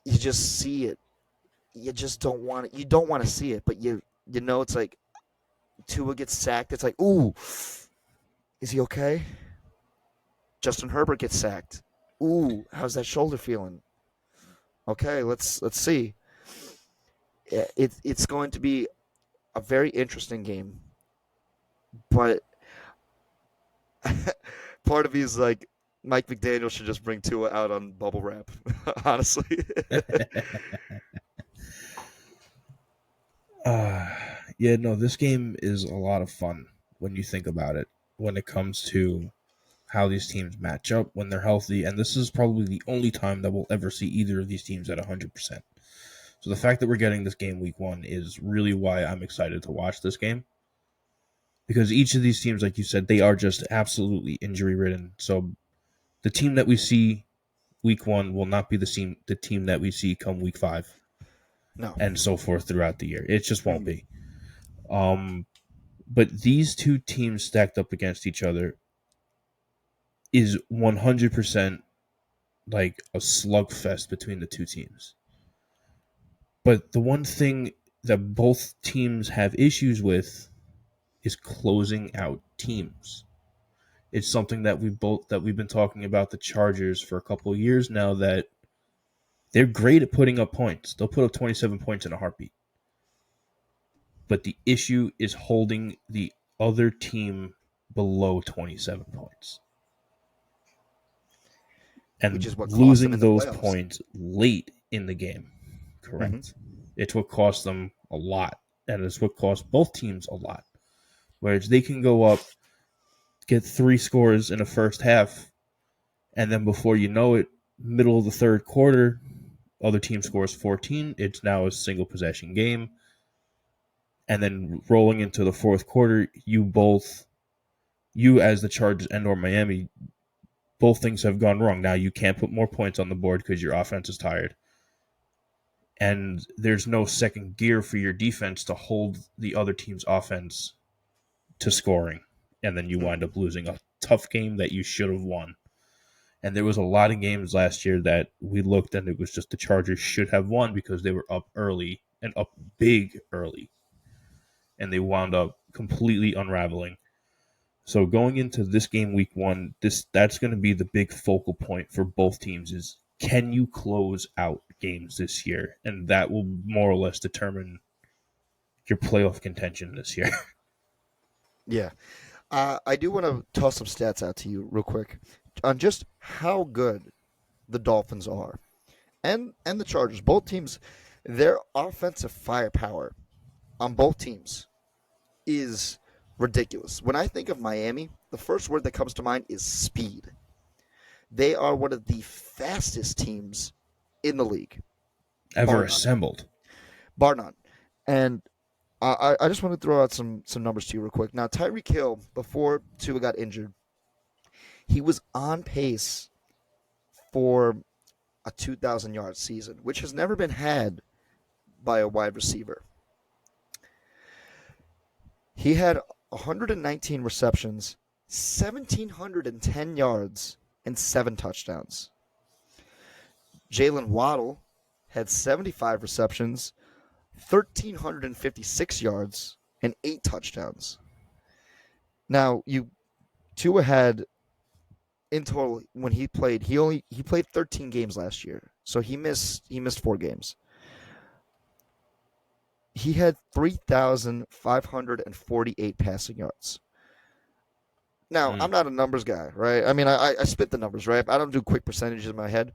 you just see it. You just don't want it. You don't want to see it, but you know it's like Tua gets sacked. It's like, ooh, is he okay? Justin Herbert gets sacked. Ooh, how's that shoulder feeling? Okay, let's see. It's going to be a very interesting game, but part of me is like Mike McDaniel should just bring Tua out on bubble wrap. Honestly, uh, yeah, no, this game is a lot of fun when you think about it. When it comes to how these teams match up when they're healthy, and this is probably the only time that we'll ever see either of these teams at 100%. So the fact that we're getting this game week 1 is really why I'm excited to watch this game. Because each of these teams, like you said, they are just absolutely injury ridden. So the team that we see week 1 will not be the team that we see come week 5 no. and so forth throughout the year. It just won't Mm. be. But these two teams stacked up against each other is 100% like a slugfest between the two teams. But the one thing that both teams have issues with is closing out teams. It's something that we've been talking about the Chargers for a couple of years now, that they're great at putting up points. They'll put up 27 points in a heartbeat. But the issue is holding the other team below 27 points. Which And is what cost them losing in the those playoffs. points late in the game. Mm-hmm. Correct. It's what cost them a lot. And it's what cost both teams a lot. Whereas they can go up, get 3 scores in the first half, and then before you know it, middle of the third quarter, other team scores 14. It's now a single possession game. And then rolling into the fourth quarter, you as the Chargers and or Miami, both things have gone wrong. Now you can't put more points on the board because your offense is tired. And there's no second gear for your defense to hold the other team's offense to scoring. And then you wind up losing a tough game that you should have won. And there was a lot of games last year that we looked and it was just the Chargers should have won because they were up early and up big early. And they wound up completely unraveling. So going into this game week 1, that's going to be the big focal point for both teams is, can you close out games this year? And that will more or less determine your playoff contention this year. Yeah. I do want to toss some stats out to you real quick on just how good the Dolphins are, and the Chargers. Both teams, their offensive firepower on both teams is ridiculous. When I think of Miami, the first word that comes to mind is speed. They are one of the fastest teams in the league, Ever bar none, assembled. bar none. And I just want to throw out some numbers to you real quick. Now, Tyreek Hill, before Tua got injured, he was on pace for a 2,000-yard season, which has never been had by a wide receiver. He had 119 receptions, 1,710 yards, and 7 touchdowns. Jalen Waddle had 75 receptions, 1,356 yards, and 8 touchdowns. Now, Tua had in total when he played, he played 13 games last year, so he missed 4 games. He had 3,548 passing yards. Now, I'm Mm. not a numbers guy, right? I mean, I spit the numbers, right? I don't do quick percentages in my head.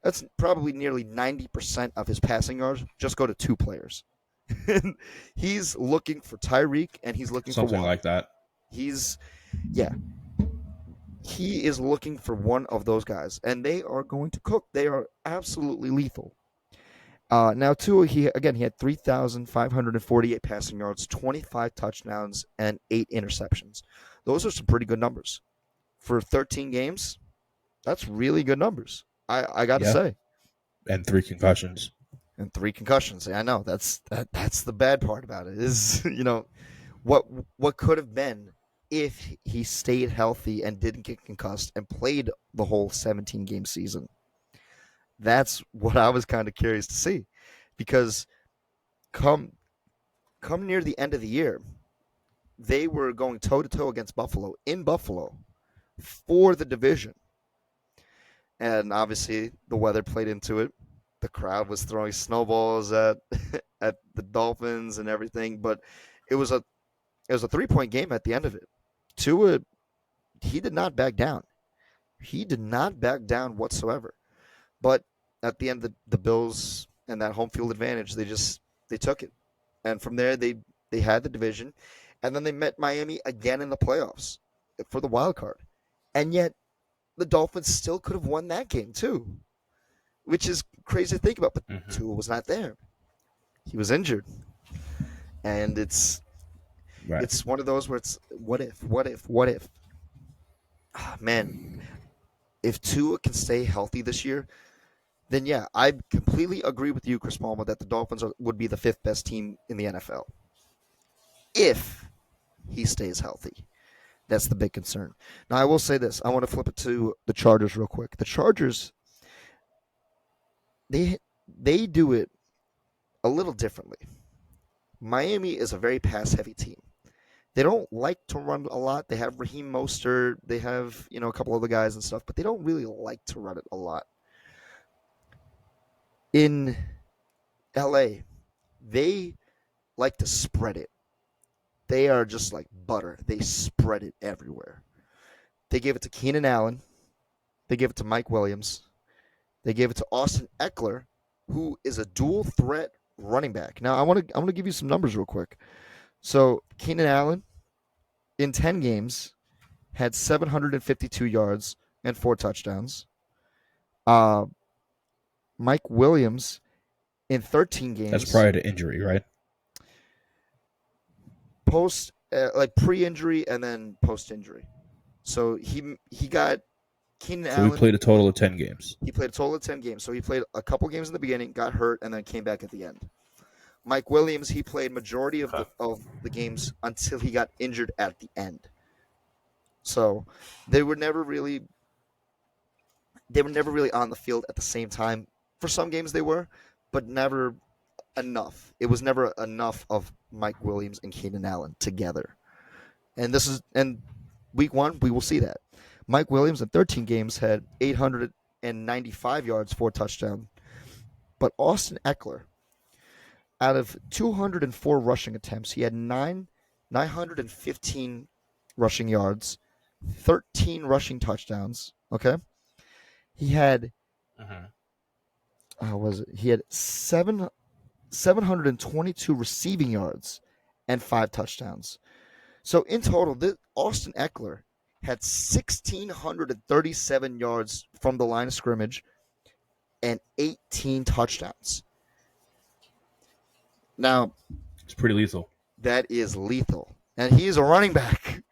That's probably nearly 90% of his passing yards just go to 2 players. He's looking for Tyreek and he's looking for Something Waddle. like that. He's yeah, he is looking for one of those guys, and they are going to cook. They are absolutely lethal. Now, Tua, he had 3,548 passing yards, 25 touchdowns, and 8 interceptions. Those are some pretty good numbers for 13 games. That's really good numbers. I got to Yeah. say, And 3 concussions. and 3 concussions. I know that's the bad part about it is what what could have been if he stayed healthy and didn't get concussed and played the whole 17-game season. That's what I was kind of curious to see, because come come near the end of the year, they were going toe to toe against Buffalo in Buffalo for the division, and obviously the weather played into it. The crowd was throwing snowballs at at the Dolphins and everything, but it was a it was a 3-point game at the end of it. Tua, he did not back down. He did not back down whatsoever. But at the end, the Bills and that home field advantage, they took it, and from there they had the division, and then they met Miami again in the playoffs for the wild card, and yet the Dolphins still could have won that game too, which is crazy to think about. But Hmm. Tua was not there; he was injured, and Right. it's one of those where it's what if. Ah, man, if Tua can stay healthy this year, then yeah, I completely agree with you, Chris Palmer, that the Dolphins would be the fifth best team in the NFL if he stays healthy. That's the big concern. Now, I will say this. I want to flip it to the Chargers real quick. The Chargers, they they do it a little differently. Miami is a very pass-heavy team. They don't like to run a lot. They have Raheem Mostert. They have a couple other guys and stuff, but they don't really like to run it a lot. In LA, they like to spread it. They are just like butter. They spread it everywhere. They gave it to Keenan Allen. They gave it to Mike Williams. They gave it to Austin Eckler, who is a dual threat running back. Now, I want to give you some numbers real quick. So Keenan Allen in 10 games had 752 yards and 4 touchdowns. Uh, Mike Williams in 13 That's games prior to injury, right? post like pre-injury and then post-injury. So he got Keenan So we Allen. played a total of 10 games. He played a total of 10 games. So he played a couple games in the beginning, got hurt, and then came back at the end. Mike Williams, he played majority of Okay. the games until he got injured at the end. So they were never really on the field at the same time. For some games they were, but never enough. It was never enough of Mike Williams and Keenan Allen together. And week 1 we will see that. Mike Williams in 13 games had 895 yards, 4 touchdowns. But Austin Eckler, out of 204 rushing attempts, he had 915 rushing yards, 13 rushing touchdowns. Okay, he had Hmm. how was it? He had 722 receiving yards and 5 touchdowns. So in total, Austin Eckler had 1,637 yards from the line of scrimmage and 18 touchdowns. Now, It's pretty lethal. that is lethal. And he is a running back.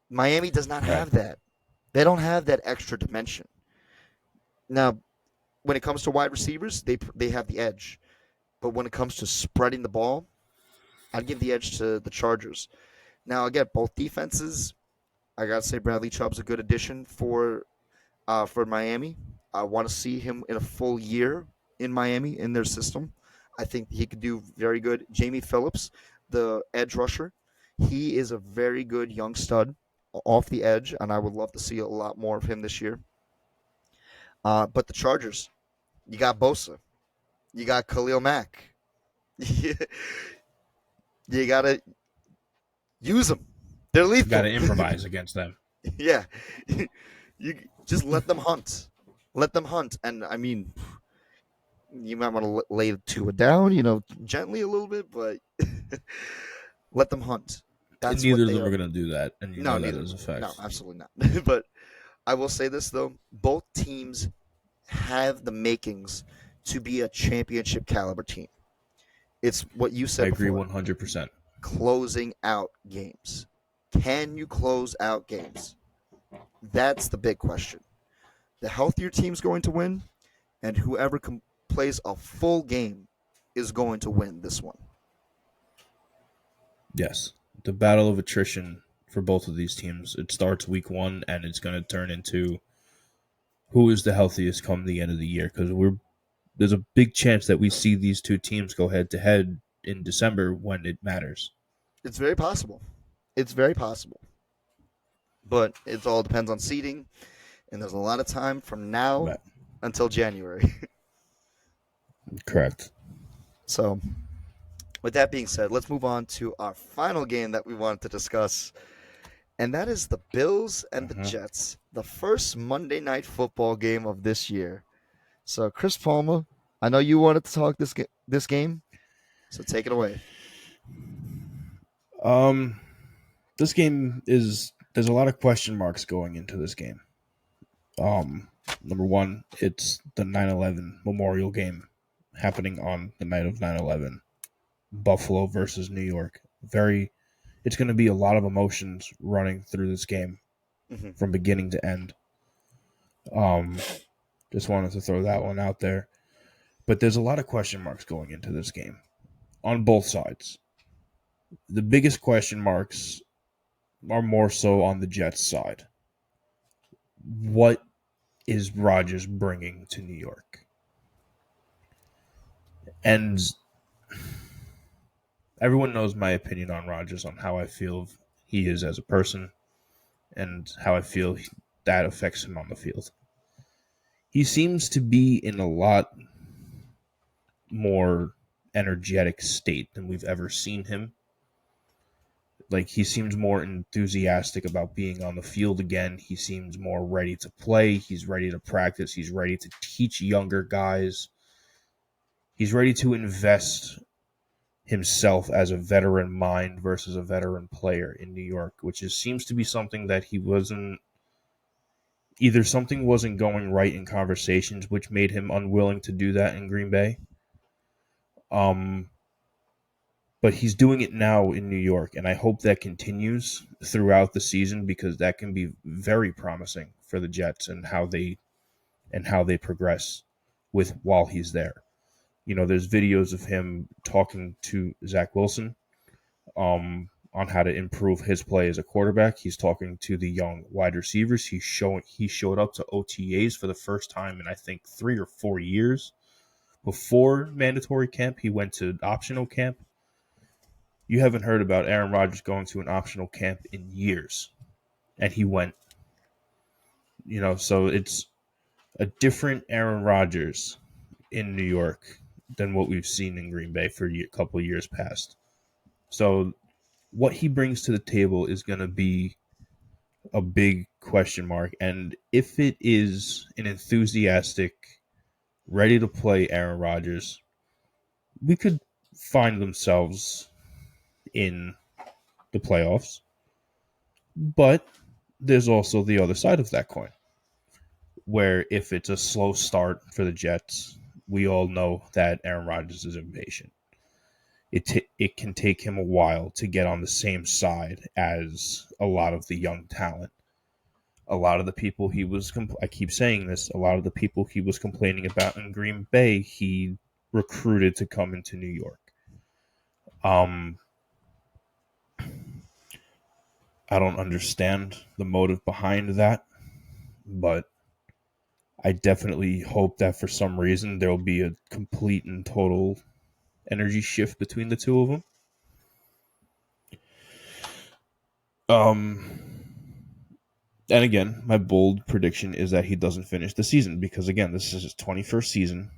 Miami does not Right. have that. They don't have that extra dimension. Now, when it comes to wide receivers, they have the edge. But when it comes to spreading the ball, I'd give the edge to the Chargers. Now, again, both defenses, I gotta say Bradley Chubb's a good addition for Miami. I want to see him in a full year in Miami in their system. I think he could do very good. Jamie Phillips, the edge rusher, he is a very good young stud off the edge, and I would love to see a lot more of him this year. But the Chargers, you got Bosa, you got Khalil Mack. you gotta use them. They're Got lethal. to improvise against them. Yeah, you just let them hunt. Let them hunt, and I mean, you might want to lay Tua down, gently a little bit, but let them hunt. And That's what neither of they them are. are going to do that, and you No, know that neither. as a No, fact. absolutely not. But I will say this though: both teams have the makings to be a championship caliber team. It's what you I said agree before: 100%. closing out games. Can you close out games? That's the big question. The healthier team's going to win, and whoever plays a full game is going to win this one. Yes. The battle of attrition for both of these teams, it starts week 1, and it's going to turn into who is the healthiest come the end of the year, because there's a big chance that we see these two teams go head to head in December when it matters. It's very possible. It's very possible. But it all depends on seeding, and there's a lot of time from now Right. until January. Correct. So, with that being said, let's move on to our final game that we wanted to discuss, and that is the Bills and the Uh-huh. Jets, the first Monday night football game of this year. So, Chris Palmer, I know you wanted to talk this game, so take it away. Um, this game is there's a lot of question marks going into this game. Number one, it's the 9/11 Memorial Game happening on the night of 9/11. Buffalo versus New York. It's going to be a lot of emotions running through this game Mm-hmm. from beginning to end. Um, just wanted to throw that one out there. But there's a lot of question marks going into this game on both sides. The biggest question marks are more so on the Jets side. What is Rodgers bringing to New York? And everyone knows my opinion on Rodgers, on how I feel he is as a person, and how I feel that affects him on the field. He seems to be in a lot more energetic state than we've ever seen him. Like, he seems more enthusiastic about being on the field again. He seems more ready to play. He's ready to practice. He's ready to teach younger guys. He's ready to invest himself as a veteran mind versus a veteran player in New York, which seems to be something that he wasn't. Either something wasn't going right in conversations, which made him unwilling to do that in Green Bay. Um, but he's doing it now in New York, and I hope that continues throughout the season, because that can be very promising for the Jets and how they progress with while he's there. You know, there's videos of him talking to Zach Wilson on how to improve his play as a quarterback. He's talking to the young wide receivers. He showed up to OTAs for the first time in, I think, 3 or 4 years. Before mandatory camp, he went to optional camp. You haven't heard about Aaron Rodgers going to an optional camp in years, and he went. You know, so it's a different Aaron Rodgers in New York than what we've seen in Green Bay for a couple of years past. So what he brings to the table is going to be a big question mark. And if it is an enthusiastic, ready to play Aaron Rodgers, we could find themselves in the playoffs. But there's also the other side of that coin, where if it's a slow start for the Jets, we all know that Aaron Rodgers is impatient. It can take him a while to get on the same side as a lot of the young talent. A lot of the people he was I keep saying this, a lot of the people he was complaining about in Green Bay, he recruited to come into New York. Um I don't understand the motive behind that, but I definitely hope that for some reason there will be a complete and total energy shift between the two of them. And again, my bold prediction is that he doesn't finish the season because, again, this is his 21st season.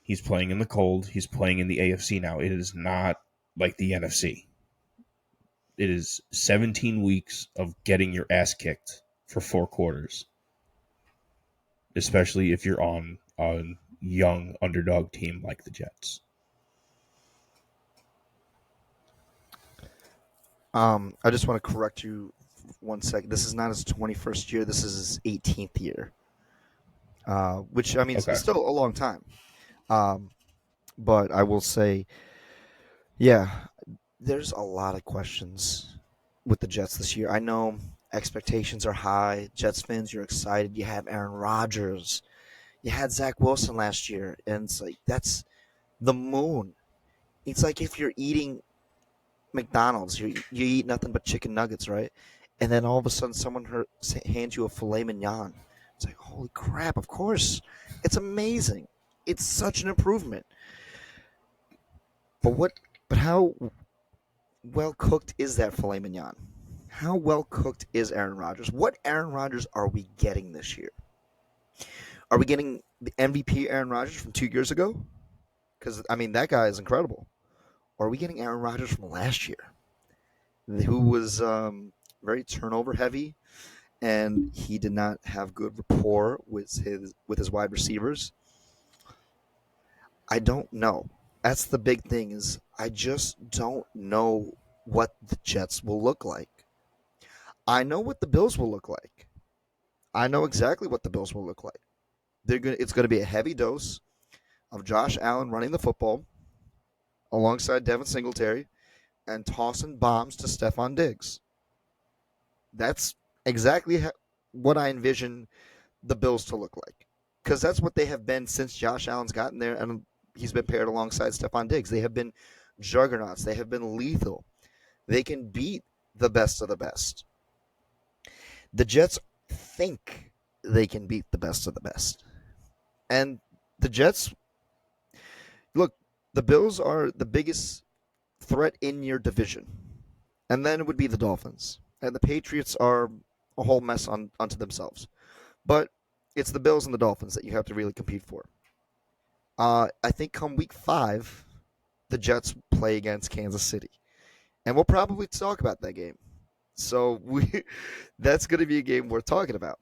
He's playing in the cold. He's playing in the AFC now. It is not like the NFC. It is 17 weeks of getting your ass kicked for 4 quarters, especially if you're on a young underdog team like the Jets. I just want to correct you 1 second. This is not his 21st year. This is his 18th year, which I mean is Okay. still a long time. Um, but I will say, yeah, there's a lot of questions with the Jets this year. I know expectations are high. Jets fans, you're excited. You have Aaron Rodgers. You had Zach Wilson last year, and it's like that's the moon. It's like if you're eating McDonald's, you eat nothing but chicken nuggets, right? And then all of a sudden, hands you a filet mignon. It's like, holy crap! Of course, it's amazing. It's such an improvement. But what? But how well cooked is that filet mignon? How well cooked is Aaron Rodgers? What Aaron Rodgers are we getting this year? Are we getting the MVP Aaron Rodgers from 2 years ago? Because I mean, that guy is incredible. Or are we getting Aaron Rodgers from last year, who was very turnover heavy, and he did not have good rapport with his wide receivers? I don't know. That's the big thing is I just don't know what the Jets will look like. I know what the Bills will look like. I know exactly what the Bills will look like. It's going to be a heavy dose of Josh Allen running the football alongside Devin Singletary and tossing bombs to Stephon Diggs. That's exactly what I envision the Bills to look like. Because that's what they have been since Josh Allen's gotten there and he's been paired alongside Stephon Diggs. They have been juggernauts. They have been lethal. They can beat the best of the best. The Jets think they can beat the best of the best. And the Jets, look, the Bills are the biggest threat in your division. And then it would be the Dolphins. And the Patriots are a whole mess unto themselves. But it's the Bills and the Dolphins that you have to really compete for. I think come week 5, the Jets play against Kansas City. And we'll probably talk about that game. So that's going to be a game worth talking about.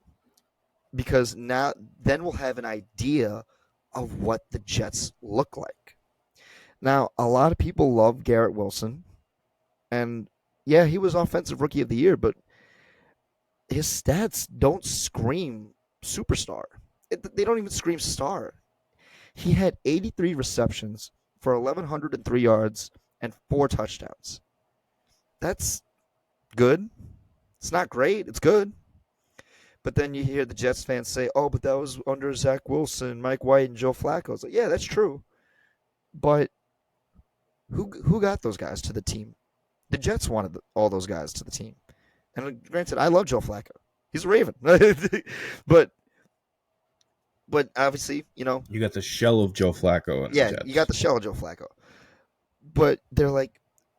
Because then we'll have an idea of what the Jets look like. Now, a lot of people love Garrett Wilson. And yeah, he was offensive rookie of the year, but his stats don't scream superstar. They don't even scream star. He had 83 receptions for 1,103 yards and 4 touchdowns. That's good. It's not great. It's good. But then you hear the Jets fans say, "Oh, but that was under Zach Wilson, Mike White, and Joe Flacco." It's like, yeah, that's true. But who got those guys to the team? The Jets wanted all those guys to the team. And granted, I love Joe Flacco. He's a Raven. but obviously, You got the shell of Joe Flacco and the yeah, you got Jets. the shell of Joe Flacco. But they're like,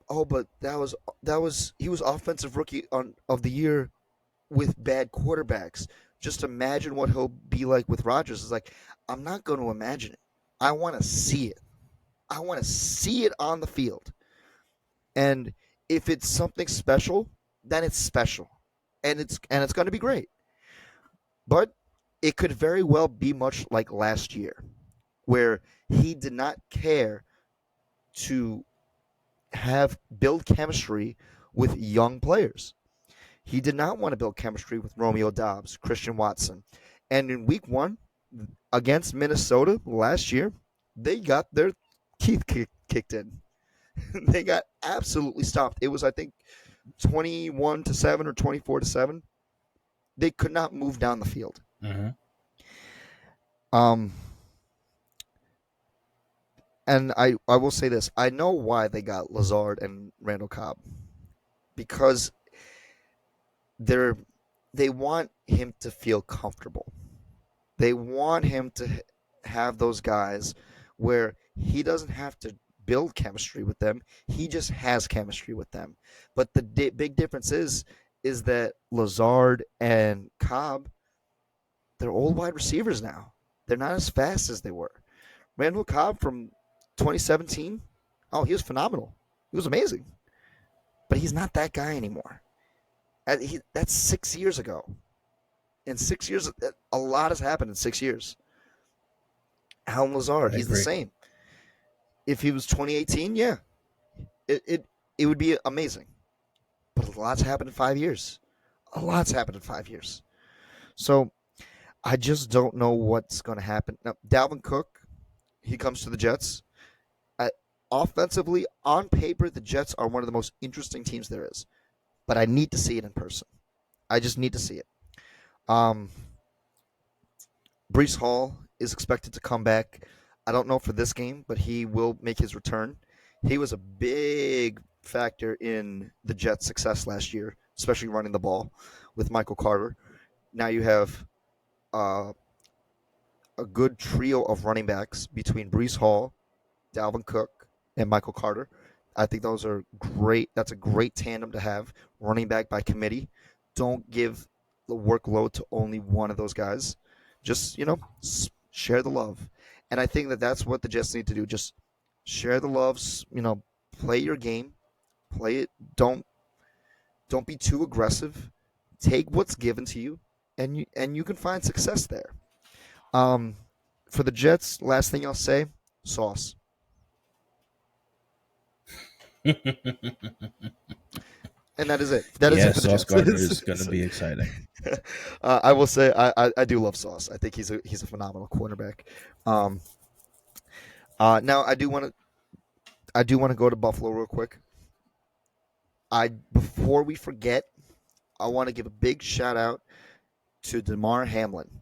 oh, but that was he was offensive rookie of the year with bad quarterbacks. Just imagine what he'll be like with Rodgers. It's like, I'm not going to imagine it. I want to see it. I want to see it on the field. And if it's something special, then it's special. And it's going to be great. But it could very well be much like last year, where he did not care to have build chemistry with young players. He did not want to build chemistry with Romeo Dobbs, Christian Watson. And in week one against Minnesota last year, they got their teeth kicked in. They got absolutely stomped. It was, I think, 21-7 or 24-7. They could not move down the field. Mm-hmm. Um, and I will say this: I know why they got Lazard and Randall Cobb because they're they want him to feel comfortable. They want him to have those guys where he doesn't have to build chemistry with them. He just has chemistry with them. But the big difference is that Lazard and Cobb, they're old wide receivers now. They're not as fast as they were. Randall Cobb from 2017, oh, he was phenomenal. He was amazing. But he's not that guy anymore. That's 6 years ago. In 6 years, a lot has happened in 6 years. Alan Lazard, I he's the agree. same. If he was 2018, yeah, it, it, it would be amazing. But a lot's happened in 5 years. A lot's happened in 5 years. So I just don't know what's going to happen. Now, Dalvin Cook, he comes to the Jets. I, Offensively, on paper, the Jets are one of the most interesting teams there is. But I need to see it in person. I just need to see it. Um, Brees Hall is expected to come back. I don't know for this game, but he will make his return. He was a big factor in the Jets' success last year, especially running the ball with Michael Carter. Now you have uh, a good trio of running backs between Brees Hall, Dalvin Cook, and Michael Carter. I think those are great. That's a great tandem to have. Running back by committee. Don't give the workload to only one of those guys. Just share the love. And I think that that's what the Jets need to do. Just share the loves. Play your game. Play it. Don't be too aggressive. Take what's given to you, and you can find success there. Um, for the Jets, last thing I'll say, sauce. And that is it. That is Yeah, it for the Sauce Jets. Gardner is going to be exciting. I will say I do love Sauce. I think he's a phenomenal cornerback. Um, now I do want to go to Buffalo real quick. I Before we forget, I want to give a big shout out to Damar Hamlin.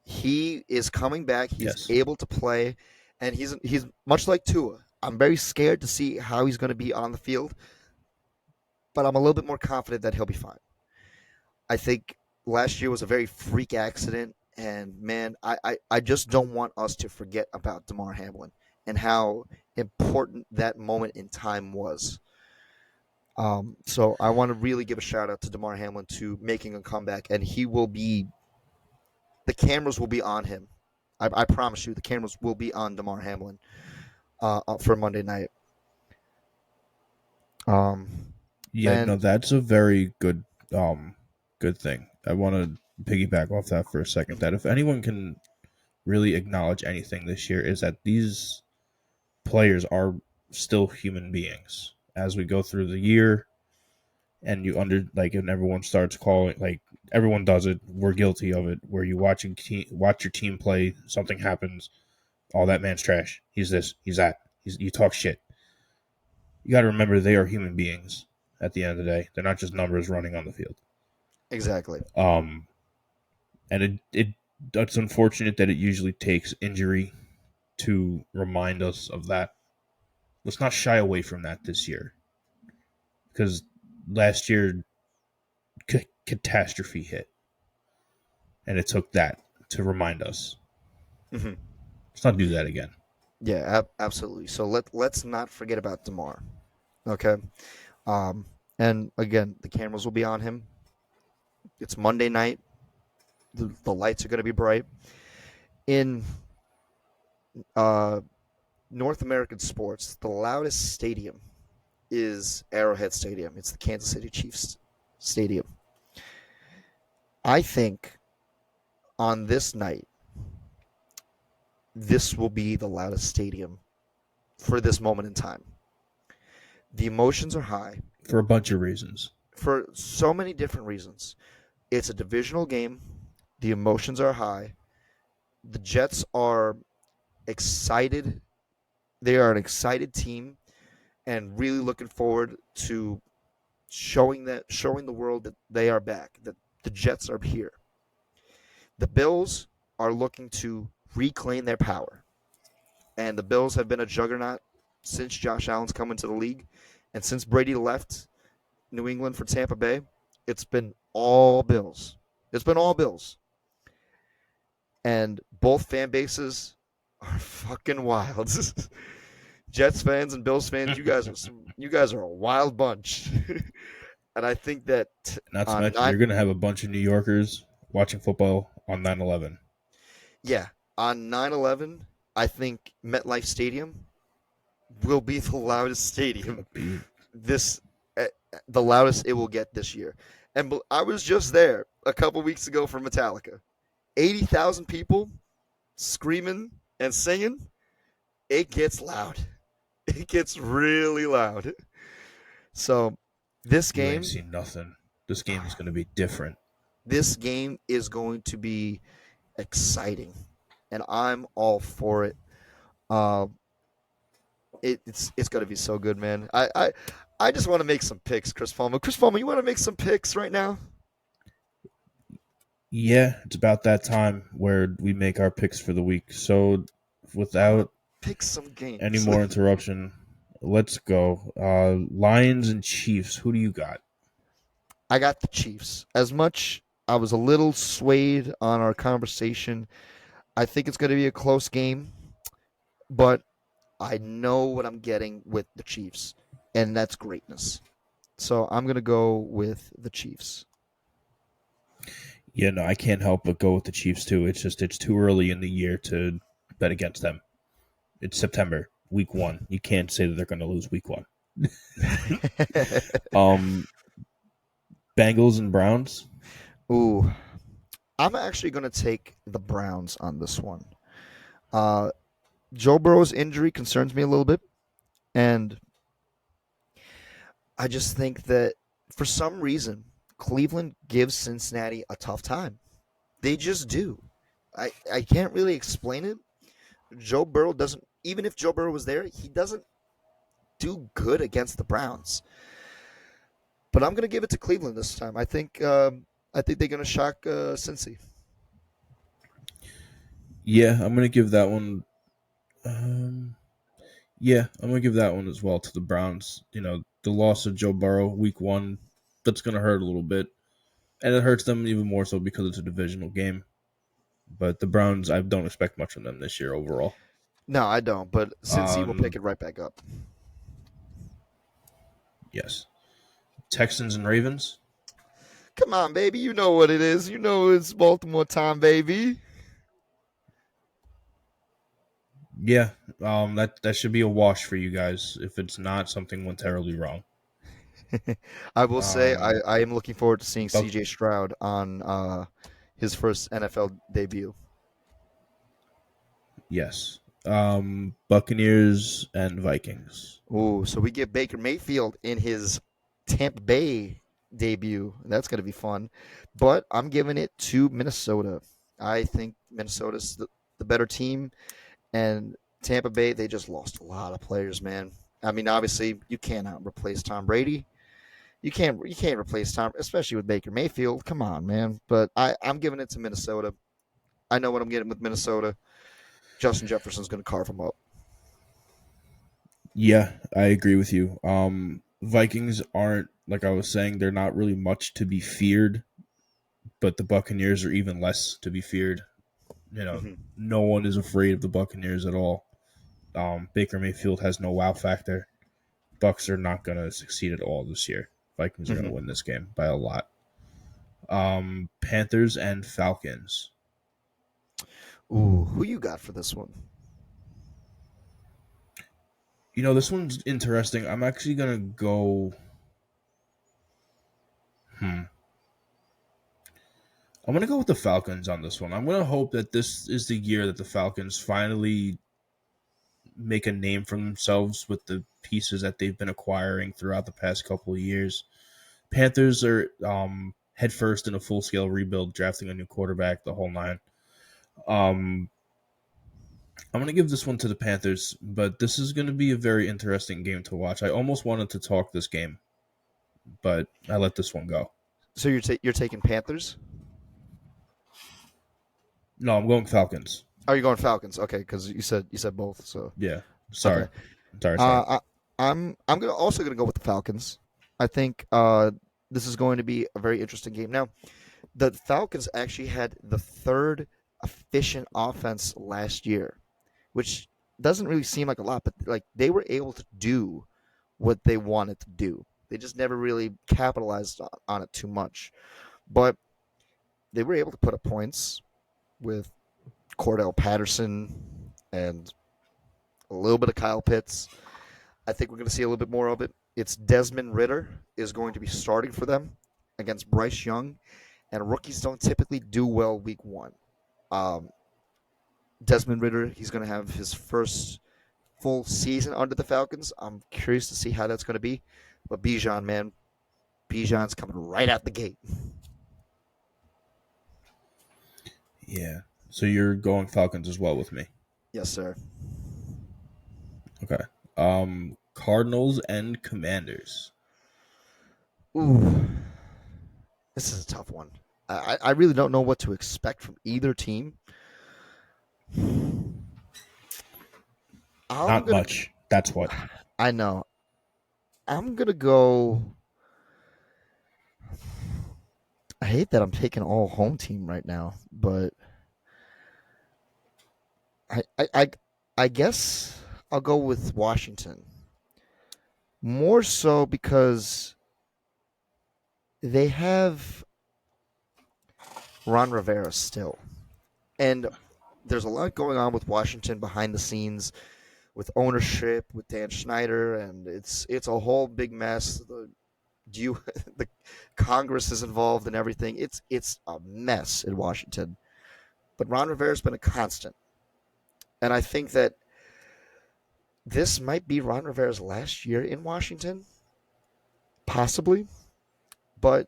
He is coming back. He is Yes. able to play, and he's much like Tua. I'm very scared to see how he's going to be on the field, but I'm a little bit more confident that he'll be fine. I think last year was a very freak accident, and man, I just don't want us to forget about Damar Hamlin and how important that moment in time was. So I want to really give a shout out to Damar Hamlin to making a comeback, and the cameras will be on him. I promise you, the cameras will be on Damar Hamlin for Monday night. Um, Yeah, no, and that's a very good thing. I want to piggyback off that for a second. That if anyone can really acknowledge anything this year is that these players are still human beings. As we go through the year and and everyone starts calling, like everyone does it, we're guilty of it, where you watch your team play, something happens, oh, that man's trash. He's this, he's that. You talk shit. You got to remember they are human beings at the end of the day. They're not just numbers running on the field. exactly, Um, and it's unfortunate that it usually takes injury to remind us of that. Let's not shy away from that this year, because last year catastrophe hit, and it took that to remind us. hmm Let's not do that again. yeah, absolutely. So let's not forget about Damar. Okay. Um, and again, the cameras will be on him. It's Monday night. The lights are going to be bright. In uh, North American sports, the loudest stadium is Arrowhead Stadium. It's the Kansas City Chiefs stadium. I think on this night, this will be the loudest stadium for this moment in time. The emotions are high for a bunch of reasons. for so many different reasons. It's a divisional game. The emotions are high. The Jets are excited. They are an excited team and really looking forward to showing the world that they are back, that the Jets are here. The Bills are looking to reclaim their power. And the Bills have been a juggernaut since Josh Allen's come into the league. And since Brady left New England for Tampa Bay, it's been all Bills. It's been all Bills. And both fan bases are fucking wild. Jets fans and Bills fans, you guys are a wild bunch. And I think that Not to on mention, nine you're going to have a bunch of New Yorkers watching football on 9/11. yeah, on 9/11, I think MetLife Stadium will be the loudest stadium Gonna be this uh, the loudest it will get this year. And I was just there a couple weeks ago for Metallica. 80,000 people screaming and singing. It gets loud. It gets really loud. So, this you ain't game seen nothing. This game is going to be different. this game is going to be exciting and I'm all for it. Uh, it's going to be so good, man. I just want to make some picks, Chris Palmer. Chris Palmer, you want to make some picks right now? Yeah, it's about that time where we make our picks for the week. So, I want to without pick some any games. more interruption, let's go. Lions and Chiefs. Who do you got? I got the Chiefs. As much I was a little swayed on our conversation, I think it's going to be a close game, but I know what I'm getting with the Chiefs, and that's greatness. So I'm going to go with the Chiefs. Yeah, no, I can't help but go with the Chiefs too. It's just it's too early in the year to bet against them. It's September, week 1. You can't say that they're going to lose week 1. Um, Bengals and Browns. Ooh, I'm actually going to take the Browns on this one. Uh, Joe Burrow's injury concerns me a little bit, and I just think that for some reason Cleveland gives Cincinnati a tough time. They just do. I can't really explain it. Joe Burrow doesn't even if Joe Burrow was there, he doesn't do good against the Browns. But I'm gonna give it to Cleveland this time. I think they're gonna shock Cincy. Yeah, I'm going to give that one. Um, yeah, I'm going to give that one as well to the Browns. You know, the loss of Joe Burrow week 1, that's going to hurt a little bit. And it hurts them even more so because it's a divisional game. But the Browns, I don't expect much from them this year overall. No, I don't. But Cincy will pick Um, it right back up. yes. Texans and Ravens. Come on, baby. You know what it is. You know it's Baltimore time, baby. Yeah, that should be a wash for you guys. If it's not, something went terribly wrong. I will say Um, I am looking forward to seeing Buck, CJ Stroud on his first NFL debut. yes. Buccaneers and Vikings. Ooh, so we get Baker Mayfield in his Tampa Bay debut. That's going to be fun. But I'm giving it to Minnesota. I think Minnesota's the better team. And Tampa Bay, they just lost a lot of players, man. I mean, obviously, you cannot replace Tom Brady. You can't replace Tom, especially with Baker Mayfield. Come on, man. But I'm giving it to Minnesota. I know what I'm getting with Minnesota. Justin Jefferson's going to carve them up. Yeah, I agree with you. Vikings aren't, like I was saying, they're not really much to be feared, but the Buccaneers are even less to be feared. You know, Mm-hmm. no one is afraid of the Buccaneers at all. Baker Mayfield has no wow factor. Bucks are not going to succeed at all this year. Vikings are going Mm-hmm. to win this game by a lot. Panthers and Falcons. Ooh, who you got for this one? You know, this one's interesting. I'm actually going to go. Hmm. I'm going to go with the Falcons on this one. I'm going to hope that this is the year that the Falcons finally make a name for themselves with the pieces that they've been acquiring throughout the past couple of years. Panthers are headfirst in a full scale rebuild, drafting a new quarterback, the whole nine. Um, I'm going to give this one to the Panthers, but this is going to be a very interesting game to watch. I almost wanted to talk this game, but I let this one go. So you're taking Panthers? No, I'm going Falcons. Are you going Falcons? Okay, because you said both. So Yeah, sorry. okay. Sorry. I'm also gonna go with the Falcons. I think this is going to be a very interesting game. Now, the Falcons actually had the third efficient offense last year, which doesn't really seem like a lot, but like they were able to do what they wanted to do. They just never really capitalized on it too much. But they were able to put up points with Cordell Patterson and a little bit of Kyle Pitts. I think we're going to see a little bit more of it. It's Desmond Ritter is going to be starting for them against Bryce Young, and rookies don't typically do well week one. Um, Desmond Ritter, he's going to have his first full season under the Falcons. I'm curious to see how that's going to be. But Bijan, man, Bijan's coming right out the gate. Yeah. So you're going Falcons as well with me. Yes, sir. Okay. Cardinals and Commanders. Ooh, this is a tough one. I really don't know what to expect from either team. I'm Not gonna. much. That's what. I know. I'm gonna go. I hate that I'm taking all home team right now, but I I I, I guess I'll go with Washington. More so because they have Ron Rivera still, and there's a lot going on with Washington behind the scenes with ownership, with Dan Schneider, and it's a whole big mess. The Congress is involved in everything. It's a mess in Washington. But Ron Rivera's been a constant, and I think that this might be Ron Rivera's last year in Washington, possibly. But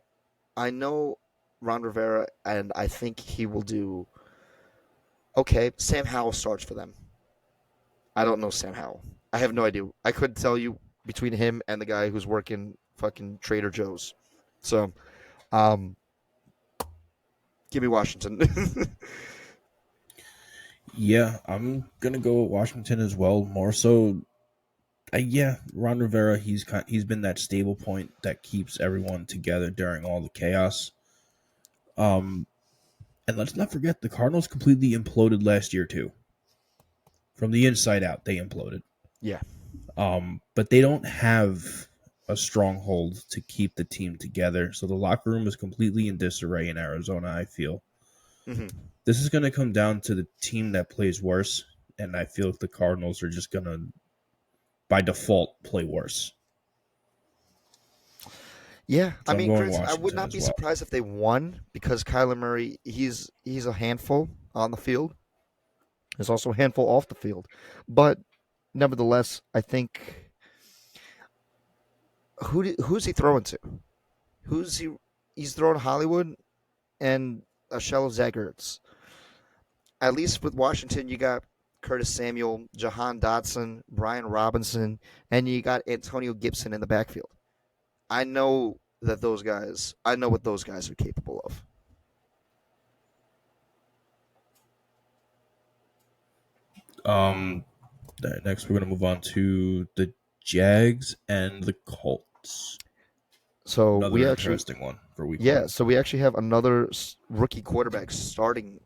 I know Ron Rivera, and I think he will do okay. Sam Howell starts for them. I don't know Sam Howell. I have no idea. I couldn't tell you between him and the guy who's working fucking Trader Joe's. So, um, give me Washington. Yeah, I'm gonna go with Washington as well. More so, yeah, Ron Rivera. He's been that stable point that keeps everyone together during all the chaos. Um, and let's not forget the Cardinals completely imploded last year too. From the inside out, they imploded. Yeah. But they don't have a stronghold to keep the team together. So the locker room is completely in disarray in Arizona, I feel. Hmm. This is going to come down to the team that plays worse. And I feel like the Cardinals are just going to, by default, play worse. Yeah, I So I'm mean, going granted, I would Washington not as be well. surprised if they won because Kyler Murray, he's a handful on the field. He's also a handful off the field, but nevertheless, I think who's he throwing to? Who's he? He's throwing Hollywood and a shell of Zach Ertz. At least with Washington, you got Curtis Samuel, Jahan Dotson, Brian Robinson, and you got Antonio Gibson in the backfield. I know that those guys. I know what those guys are capable of. Um, Next, we're going to move on to the Jags and the Colts. So we Another actually, interesting one for week yeah. one. So we actually have another rookie quarterback starting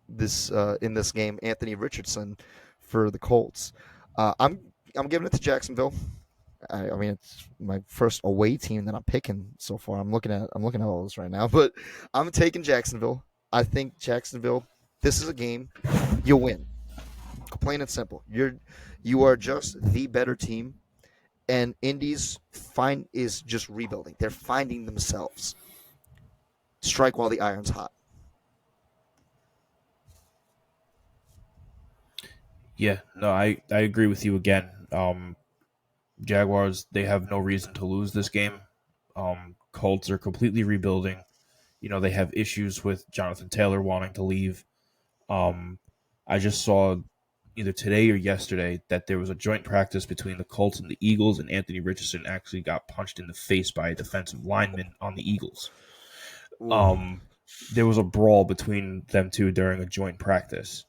this in this game, Anthony Richardson for the Colts. I'm giving it to Jacksonville. I mean, it's my first away team that I'm picking so far. I'm looking at all this right now, but I'm taking Jacksonville. I think Jacksonville. This is a game you win. Plain and simple. You are just the better team, and Indy's find is just rebuilding. They're finding themselves. Strike while the iron's hot. Yeah, no, I agree with you again. Jaguars, they have no reason to lose this game. Colts are completely rebuilding. They have issues with Jonathan Taylor wanting to leave. Um, I just saw either today or yesterday that there was a joint practice between the Colts and the Eagles, and Anthony Richardson actually got punched in the face by a defensive lineman on the Eagles. Ooh. Um, there was a brawl between them two during a joint practice.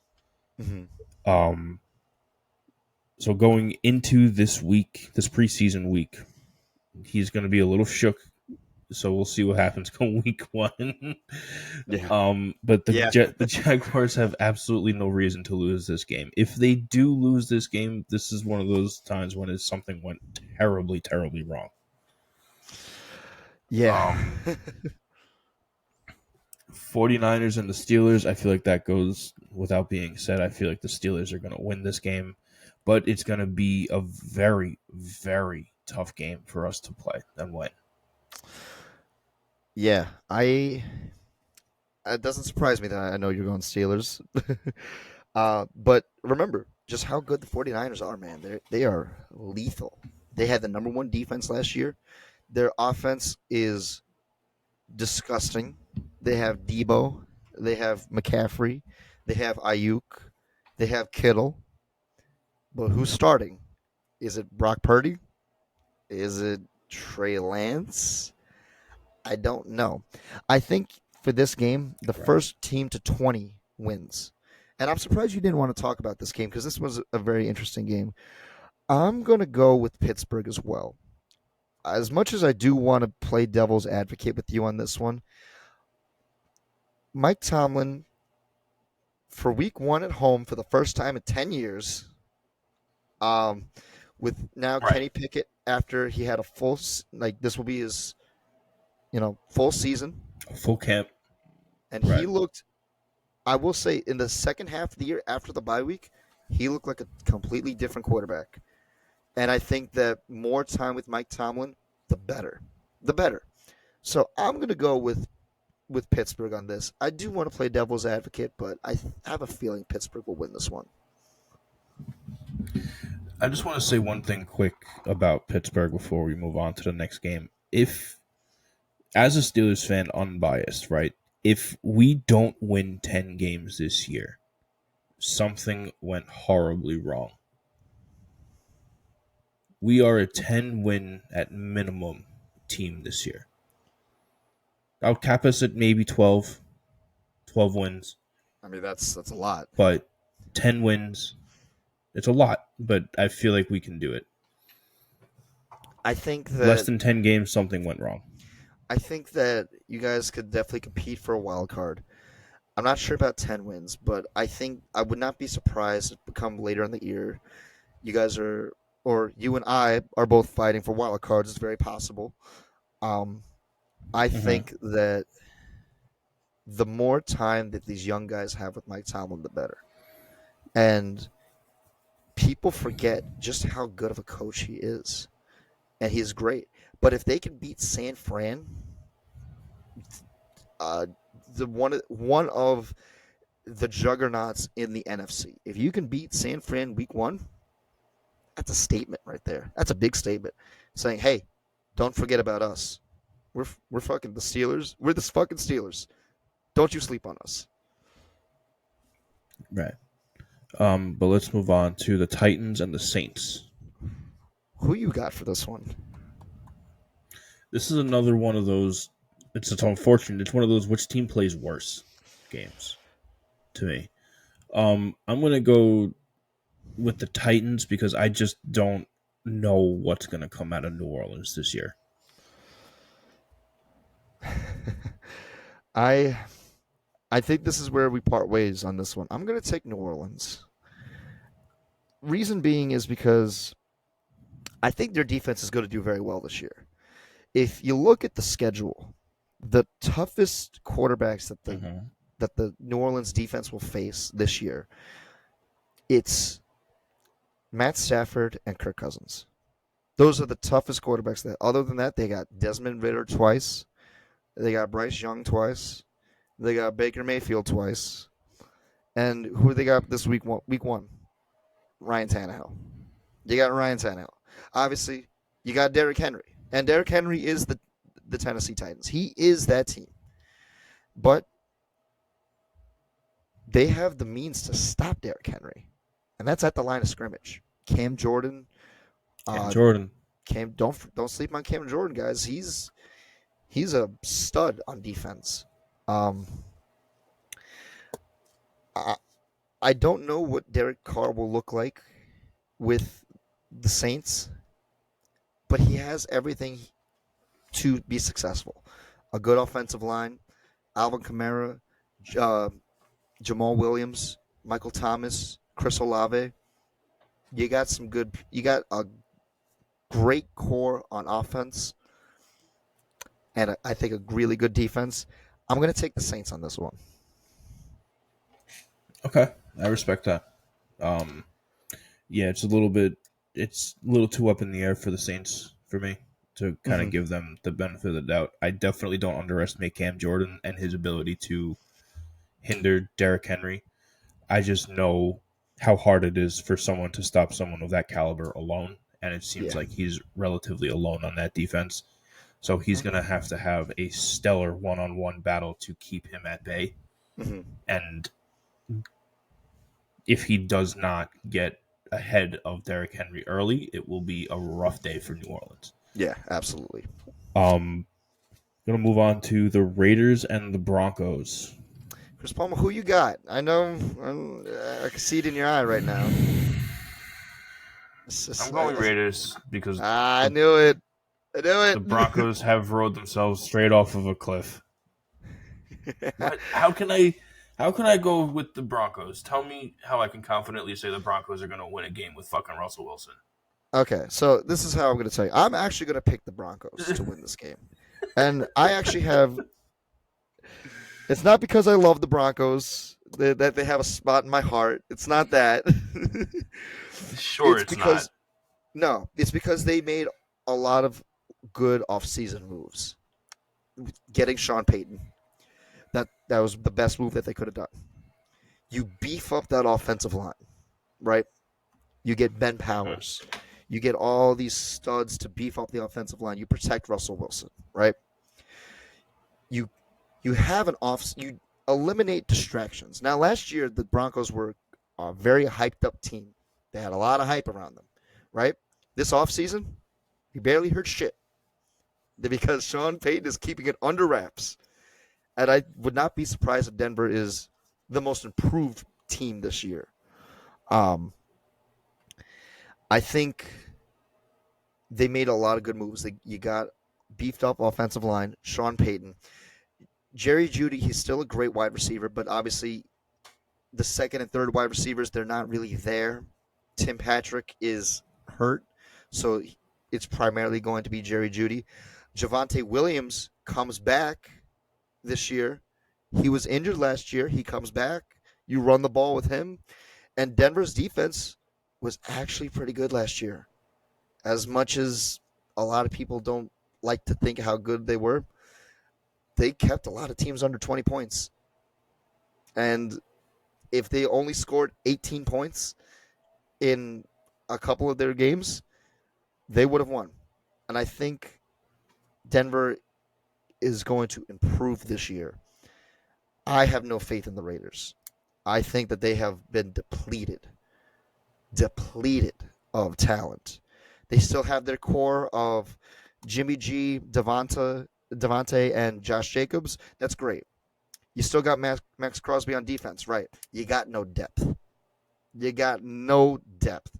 Hmm. Um, so going into this week, this preseason week, he's going to be a little shook. So we'll see what happens come week one. Yeah. But Yeah. the Jaguars have absolutely no reason to lose this game. If they do lose this game, this is one of those times when something went terribly, terribly wrong. Yeah. Um, 49ers and the Steelers, I feel like that goes without being said. I feel like the Steelers are going to win this game, but it's going to be a very, very tough game for us to play and win. Yeah. I It doesn't surprise me that I know you're going Steelers. But remember just how good the 49ers are, man. They are lethal. They had the number one defense last year. Their offense is disgusting. They have Debo, they have McCaffrey, they have Ayuk, they have Kittle. But who's starting? Is it Brock Purdy? Is it Trey Lance? I don't know. I think for this game, the Right. first team to 20 wins. And I'm surprised you didn't want to talk about this game because this was a very interesting game. I'm going to go with Pittsburgh as well. As much as I do want to play devil's advocate with you on this one, Mike Tomlin, for week one at home for the first time in 10 years, um, with now Right. Kenny Pickett after he had a full, like, this will be his, full season. Full camp. And he Right. looked, I will say, in the second half of the year after the bye week, he looked like a completely different quarterback. And I think that more time with Mike Tomlin, the better. The better. So I'm going to go with Pittsburgh on this. I do want to play devil's advocate, but I have a feeling Pittsburgh will win this one. I just want to say one thing quick about Pittsburgh before we move on to the next game. If, as a Steelers fan, unbiased, right? If we don't win 10 games this year, something went horribly wrong. We are a 10 win at minimum team this year. I'll cap us at maybe 12 wins, I mean, that's a lot. but 10 wins, it's a lot, but I feel like we can do it. I think Less that than 10 games, something went wrong. I think that you guys could definitely compete for a wild card. I'm not sure about 10 wins, but I think I would not be surprised if come later in the year you guys are, or you and I are both fighting for wild cards. It's very possible. Um, I Mm-hmm. think that the more time that these young guys have with Mike Tomlin, the better. And people forget just how good of a coach he is, and he's great. But if they can beat San Fran, uh, the one of the juggernauts in the NFC, if you can beat San Fran week one, that's a statement right there. That's a big statement, saying, "Hey, don't forget about us. We're fucking the Steelers. We're the fucking Steelers. Don't you sleep on us." Right. But let's move on to the Titans and the Saints. Who you got for this one? This is another one of those. It's unfortunate. It's one of those which team plays worse games to me. I'm gonna go with the Titans because I just don't know what's gonna come out of New Orleans this year. I I think this is where we part ways on this one. I'm going to take New Orleans. Reason being is because I think their defense is going to do very well this year. If you look at the schedule, the toughest quarterbacks Mm-hmm. that the New Orleans defense will face this year, it's Matt Stafford and Kirk Cousins. Those are the toughest quarterbacks. That other than that, they got Desmond Ritter twice, they got Bryce Young twice, they got Baker Mayfield twice, and who they got this week? Week one, Ryan Tannehill. You got Ryan Tannehill. Obviously, you got Derrick Henry, and Derrick Henry is the Tennessee Titans. He is that team, but they have the means to stop Derrick Henry, and that's at the line of scrimmage. Cam Jordan, Cam uh, Jordan. Cam, don't sleep on Cam Jordan, guys. He's a stud on defense. Um, I, I don't know what Derek Carr will look like with the Saints, but he has everything to be successful. A good offensive line, Alvin Kamara, uh, Jamal Williams, Michael Thomas, Chris Olave. You got some good. You got a great core on offense, and I think a really good defense. I'm going to take the Saints on this one. Okay, I respect that. Um, yeah, it's a little too up in the air for the Saints for me to kind of Mm-hmm. give them the benefit of the doubt. I definitely don't underestimate Cam Jordan and his ability to hinder Derrick Henry. I just know how hard it is for someone to stop someone of that caliber alone, and it seems Yeah. like he's relatively alone on that defense. So he's going Mm-hmm. to have a stellar one-on-one battle to keep him at bay. Mm-hmm. And if he does not get ahead of Derrick Henry early, it will be a rough day for New Orleans. Yeah, absolutely. Gonna move on to the Raiders and the Broncos. Chris Palmer, who you got? I know I can see it in your eye right now. I'm going Raiders because I the, knew it. I knew the it. Broncos have rode themselves straight off of a cliff. What? How can I go with the Broncos? Tell me how I can confidently say the Broncos are going to win a game with fucking Russell Wilson. Okay, so this is how I'm going to tell you. I'm actually going to pick the Broncos to win this game. And I actually have. It's not because I love the Broncos that they have a spot in my heart. It's not that. Sure, It's it's not. because. No, it's because they made a lot of good offseason moves. Getting Sean Payton. That was the best move that they could have done. You beef up that offensive line, right? You get Ben Powers. You get all these studs to beef up the offensive line. You protect Russell Wilson, right? You you have an off. You eliminate distractions. Now, last year the Broncos were a very hyped up team. They had a lot of hype around them, right? This offseason, you barely heard shit because Sean Payton is keeping it under wraps. And I would not be surprised if Denver is the most improved team this year. Um, I think they made a lot of good moves. You got beefed up offensive line, Sean Payton. Jerry Jeudy, he's still a great wide receiver, but obviously the second and third wide receivers, they're not really there. Tim Patrick is hurt, so it's primarily going to be Jerry Jeudy. Javonte Williams comes back this year. He was injured last year. He comes back. You run the ball with him. And Denver's defense was actually pretty good last year. As much as a lot of people don't like to think how good they were, they kept a lot of teams under 20 points. And if they only scored 18 points in a couple of their games, they would have won. And I think Denver is going to improve this year. I have no faith in the Raiders. I think that they have been depleted of talent. They still have their core of Jimmy G, Devontae, and Josh Jacobs. That's great. You still got Max Crosby on defense, right? You got no depth. You got no depth.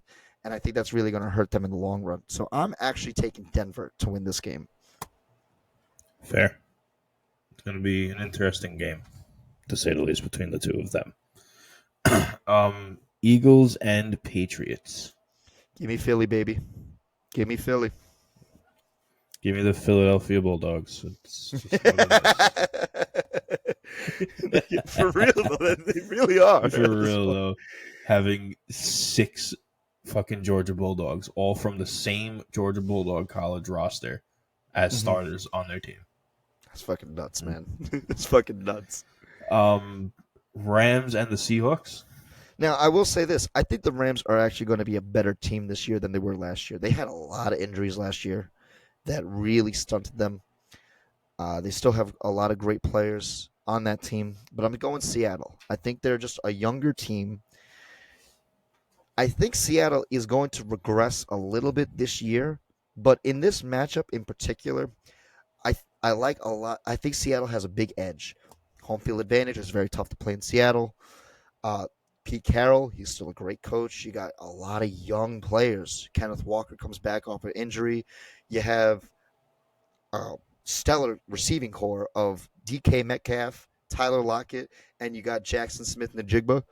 And I think that's really going to hurt them in the long run. So I'm actually taking Denver to win this game. Fair. It's going to be an interesting game, to say the least, between the two of them. Eagles and Patriots. Give me Philly, baby. Give me Philly. Give me the Philadelphia Bulldogs. It's just what it is. For real, though, they really are. For real, though, having 6 fucking Georgia Bulldogs, all from the same Georgia Bulldog college roster as starters on their team. That's fucking nuts, man. It's fucking nuts. Rams and the Seahawks. Now, I will say this. I think the Rams are actually going to be a better team this year than they were last year. They had a lot of injuries last year that really stunted them. They still have a lot of great players on that team, but I'm going Seattle. I think they're just a younger team. I think Seattle is going to regress a little bit this year, but in this matchup in particular, I like a lot. I think Seattle has a big edge. Home field advantage is very tough to play in Seattle. Uh, Pete Carroll, he's still a great coach. You got a lot of young players. Kenneth Walker comes back off an injury. You have a stellar receiving core of DK Metcalf, Tyler Lockett, and you got Jackson Smith and Najigba.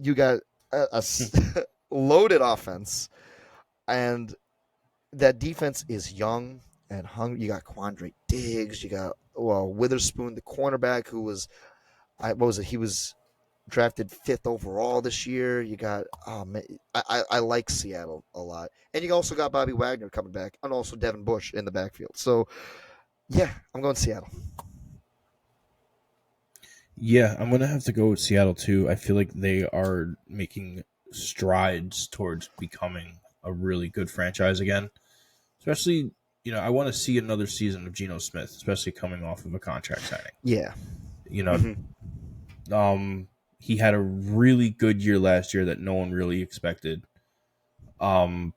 You got a loaded offense, and that defense is young and hungry. You got Quandre Diggs. You got Witherspoon, the cornerback, who was what was it? He was drafted fifth overall this year. You got oh man, I like Seattle a lot, and you also got Bobby Wagner coming back, and also Devin Bush in the backfield. So yeah, I'm going Seattle. Yeah, I'm gonna have to go with Seattle too. I feel like they are making strides towards becoming a really good franchise again. Especially, I want to see another season of Geno Smith, especially coming off of a contract signing. Yeah. You know, hmm he had a really good year last year that no one really expected. Um,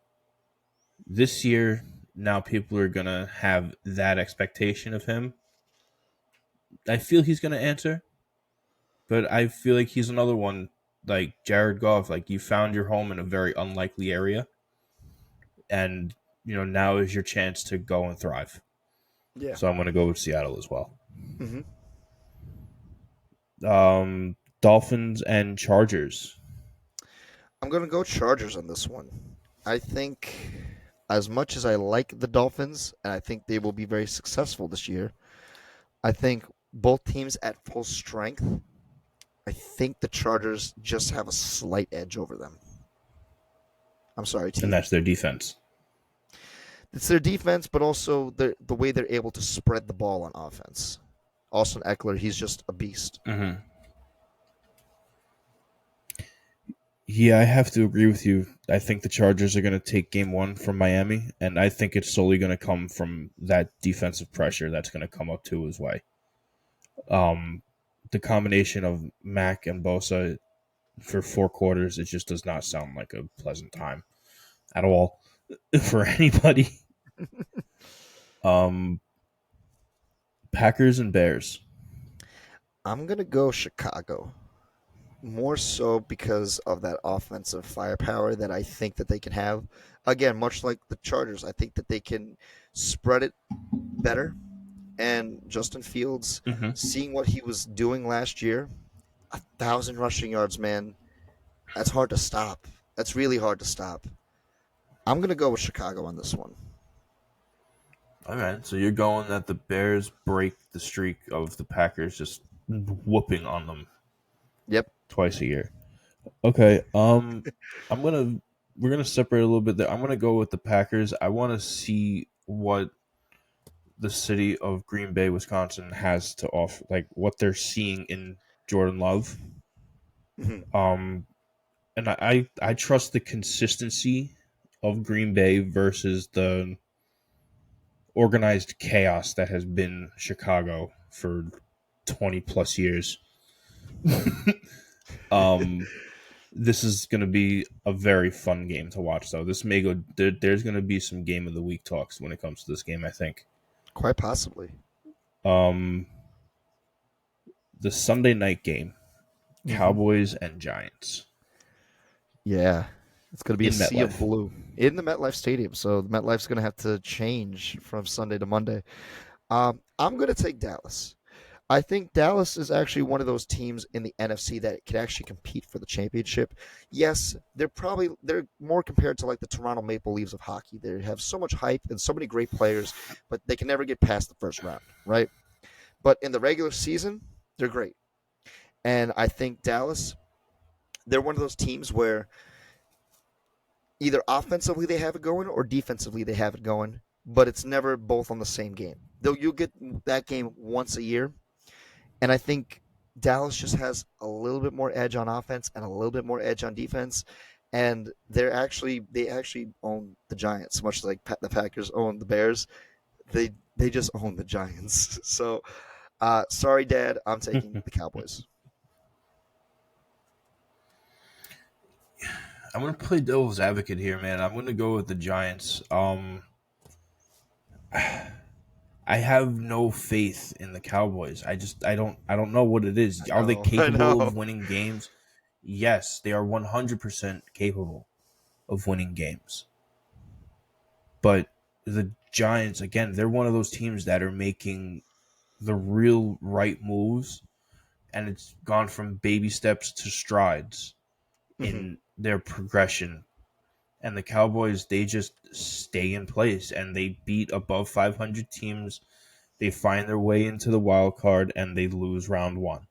this year, now people are gonna have that expectation of him. I feel he's gonna answer, but I feel like he's another one like Jared Goff. Like you found your home in a very unlikely area, and now is your chance to go and thrive. Yeah. So I'm gonna go with Seattle as well. hmm Dolphins and Chargers. I'm going to go Chargers on this one. I think as much as I like the Dolphins, and I think they will be very successful this year, I think both teams at full strength. I think the Chargers just have a slight edge over them. I'm sorry, And T. that's their defense. It's their defense, but also the way they're able to spread the ball on offense. Austin Eckler, he's just a beast. Mm-hmm. Yeah, I have to agree with you. I think the Chargers are going to take game one from Miami, and I think it's solely going to come from that defensive pressure that's going to come up to his way. The combination of Mack and Bosa for 4 quarters, it just does not sound like a pleasant time at all for anybody. Um, Packers and Bears. I'm gonna go Chicago. More so because of that offensive firepower that I think that they can have. Again, much like the Chargers, I think that they can spread it better. And Justin Fields, Mm-hmm. seeing what he was doing last year, 1,000 rushing yards, man, that's hard to stop. That's really hard to stop. I'm gonna go with Chicago on this one. All right, so you're going that the Bears break the streak of the Packers just whooping on them Yep. twice a year. Okay, I'm gonna we're gonna separate a little bit there. I'm gonna go with the Packers. I want to see what the city of Green Bay, Wisconsin, has to offer, like what they're seeing in Jordan Love. Mhm. Um, and I trust the consistency of Green Bay versus the organized chaos that has been Chicago for 20 plus years. um, this is going to be a very fun game to watch, though. This may go. There's going to be some game of the week talks when it comes to this game. I think. Quite possibly. Um, the Sunday night game, hmm Cowboys and Giants Yeah. It's going to be a in sea of MetLife. blue in the MetLife Stadium. So MetLife's going to have to change from Sunday to Monday. I'm going to take Dallas. I think Dallas is actually one of those teams in the NFC that can actually compete for the championship. Yes, they're more compared to like the Toronto Maple Leafs of hockey. They have so much hype and so many great players, but they can never get past the first round, right? But in the regular season, they're great. And I think Dallas, they're one of those teams where either offensively they have it going or defensively they have it going, but it's never both on the same game. Though you'll get that game once a year, and I think Dallas just has a little bit more edge on offense and a little bit more edge on defense, and they actually own the Giants, much like the Packers own the Bears. They just own the Giants. So, sorry, Dad, I'm taking I'm the Cowboys. gonna play devil's advocate here, man. I'm gonna go with the Giants. I have no faith in the Cowboys. I don't know what it is. I Are they know, I capable know. of winning games? Yes, they are 100% capable of winning games. But the Giants, again, they're one of those teams that are making the real right moves, and it's gone from baby steps to strides Hmm. in their progression. And the Cowboys, they just stay in place and they beat above 500 teams. They find their way into the wild card and they lose round one.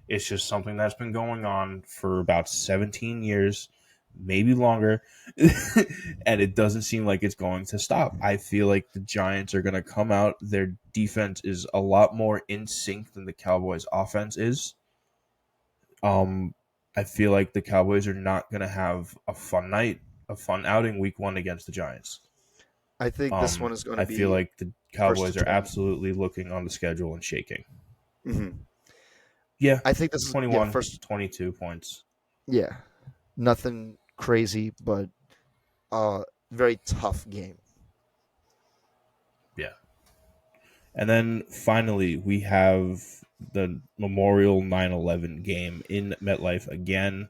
It's just something that's been going on for about 17 years, maybe longer, and it doesn't seem like it's going to stop. I feel like the Giants are going to come out. Their defense is a lot more in sync than the Cowboys' offense is. Um, I feel like the Cowboys are not going to have a fun night, a fun outing week one against the Giants. I think this one is going to I feel be like the first to Cowboys are 20. absolutely looking on the schedule and shaking. Hmm. Yeah, I think this is, yeah, 21, first, 22 points. yeah, nothing crazy, but very tough game. Yeah. And then finally, we have the Memorial 9/11 game in MetLife again.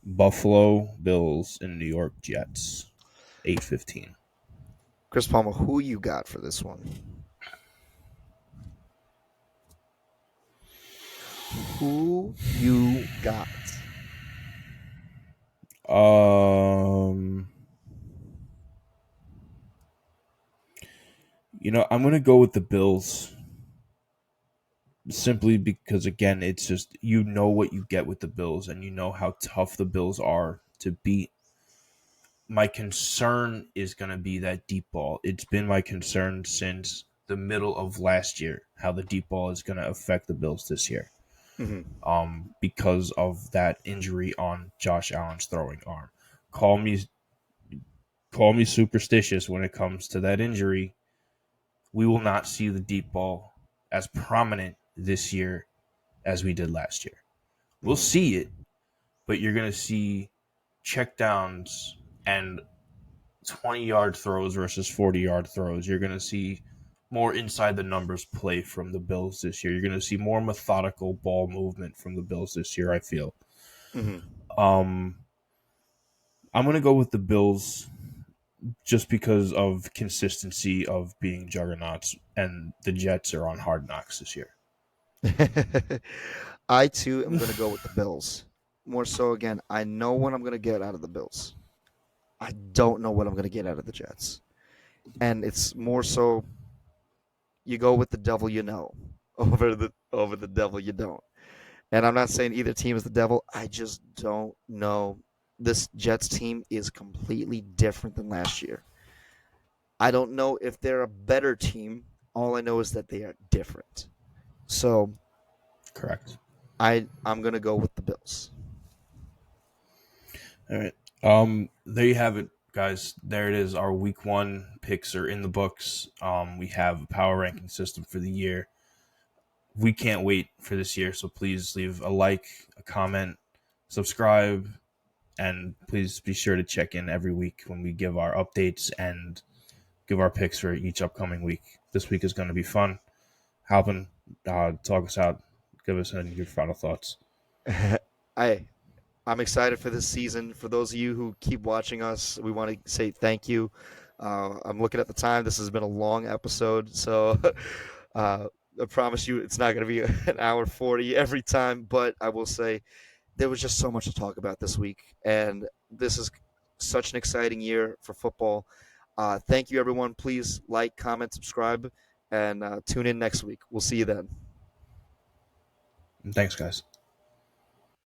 Buffalo Bills and New York Jets, 8:15. Chris Palmer, who you got for this one? Who you got? Um, I'm gonna go with the Bills simply because again, it's just what you get with the Bills, and you know how tough the Bills are to beat. My concern is going to be that deep ball. It's been my concern since the middle of last year how the deep ball is going to affect the Bills this year. Hmm. Because of that injury on Josh Allen's throwing arm. Call me call me superstitious when it comes to that injury. We will not see the deep ball as prominent this year as we did last year. We'll Hmm. see it, but you're going to see checkdowns and 20-yard throws versus 40-yard throws. You're going to see more inside the numbers play from the Bills this year. You're going to see more methodical ball movement from the Bills this year, I feel. Hmm. Um, I'm going to go with the Bills just because of consistency of being juggernauts, and the Jets are on hard knocks this year. I too am going to go with the Bills. More so, again, I know what I'm going to get out of the Bills. I don't know what I'm going to get out of the Jets. And it's more so you go with the devil you know over the devil you don't. And I'm not saying either team is the devil. I just don't know. This Jets team is completely different than last year. I don't know if they're a better team. All I know is that they are different. So Correct. I'm gonna go with the Bills. All right. There you have it, guys. There it is. Our week one picks are in the books. We have a power ranking system for the year. We can't wait for this year, so please leave a like, a comment, subscribe, and please be sure to check in every week when we give our updates and give our picks for each upcoming week. This week is going to be fun. Halpin, talk us out. Give us your final thoughts. I I'm excited for this season. For those of you who keep watching us, we want to say thank you. I'm looking at the time. This has been a long episode, so uh, I promise you it's not going to be an hour 40 every time. But I will say there was just so much to talk about this week, and this is such an exciting year for football. Thank you, everyone. Please like, comment, subscribe, and tune in next week. We'll see you then. And thanks, guys.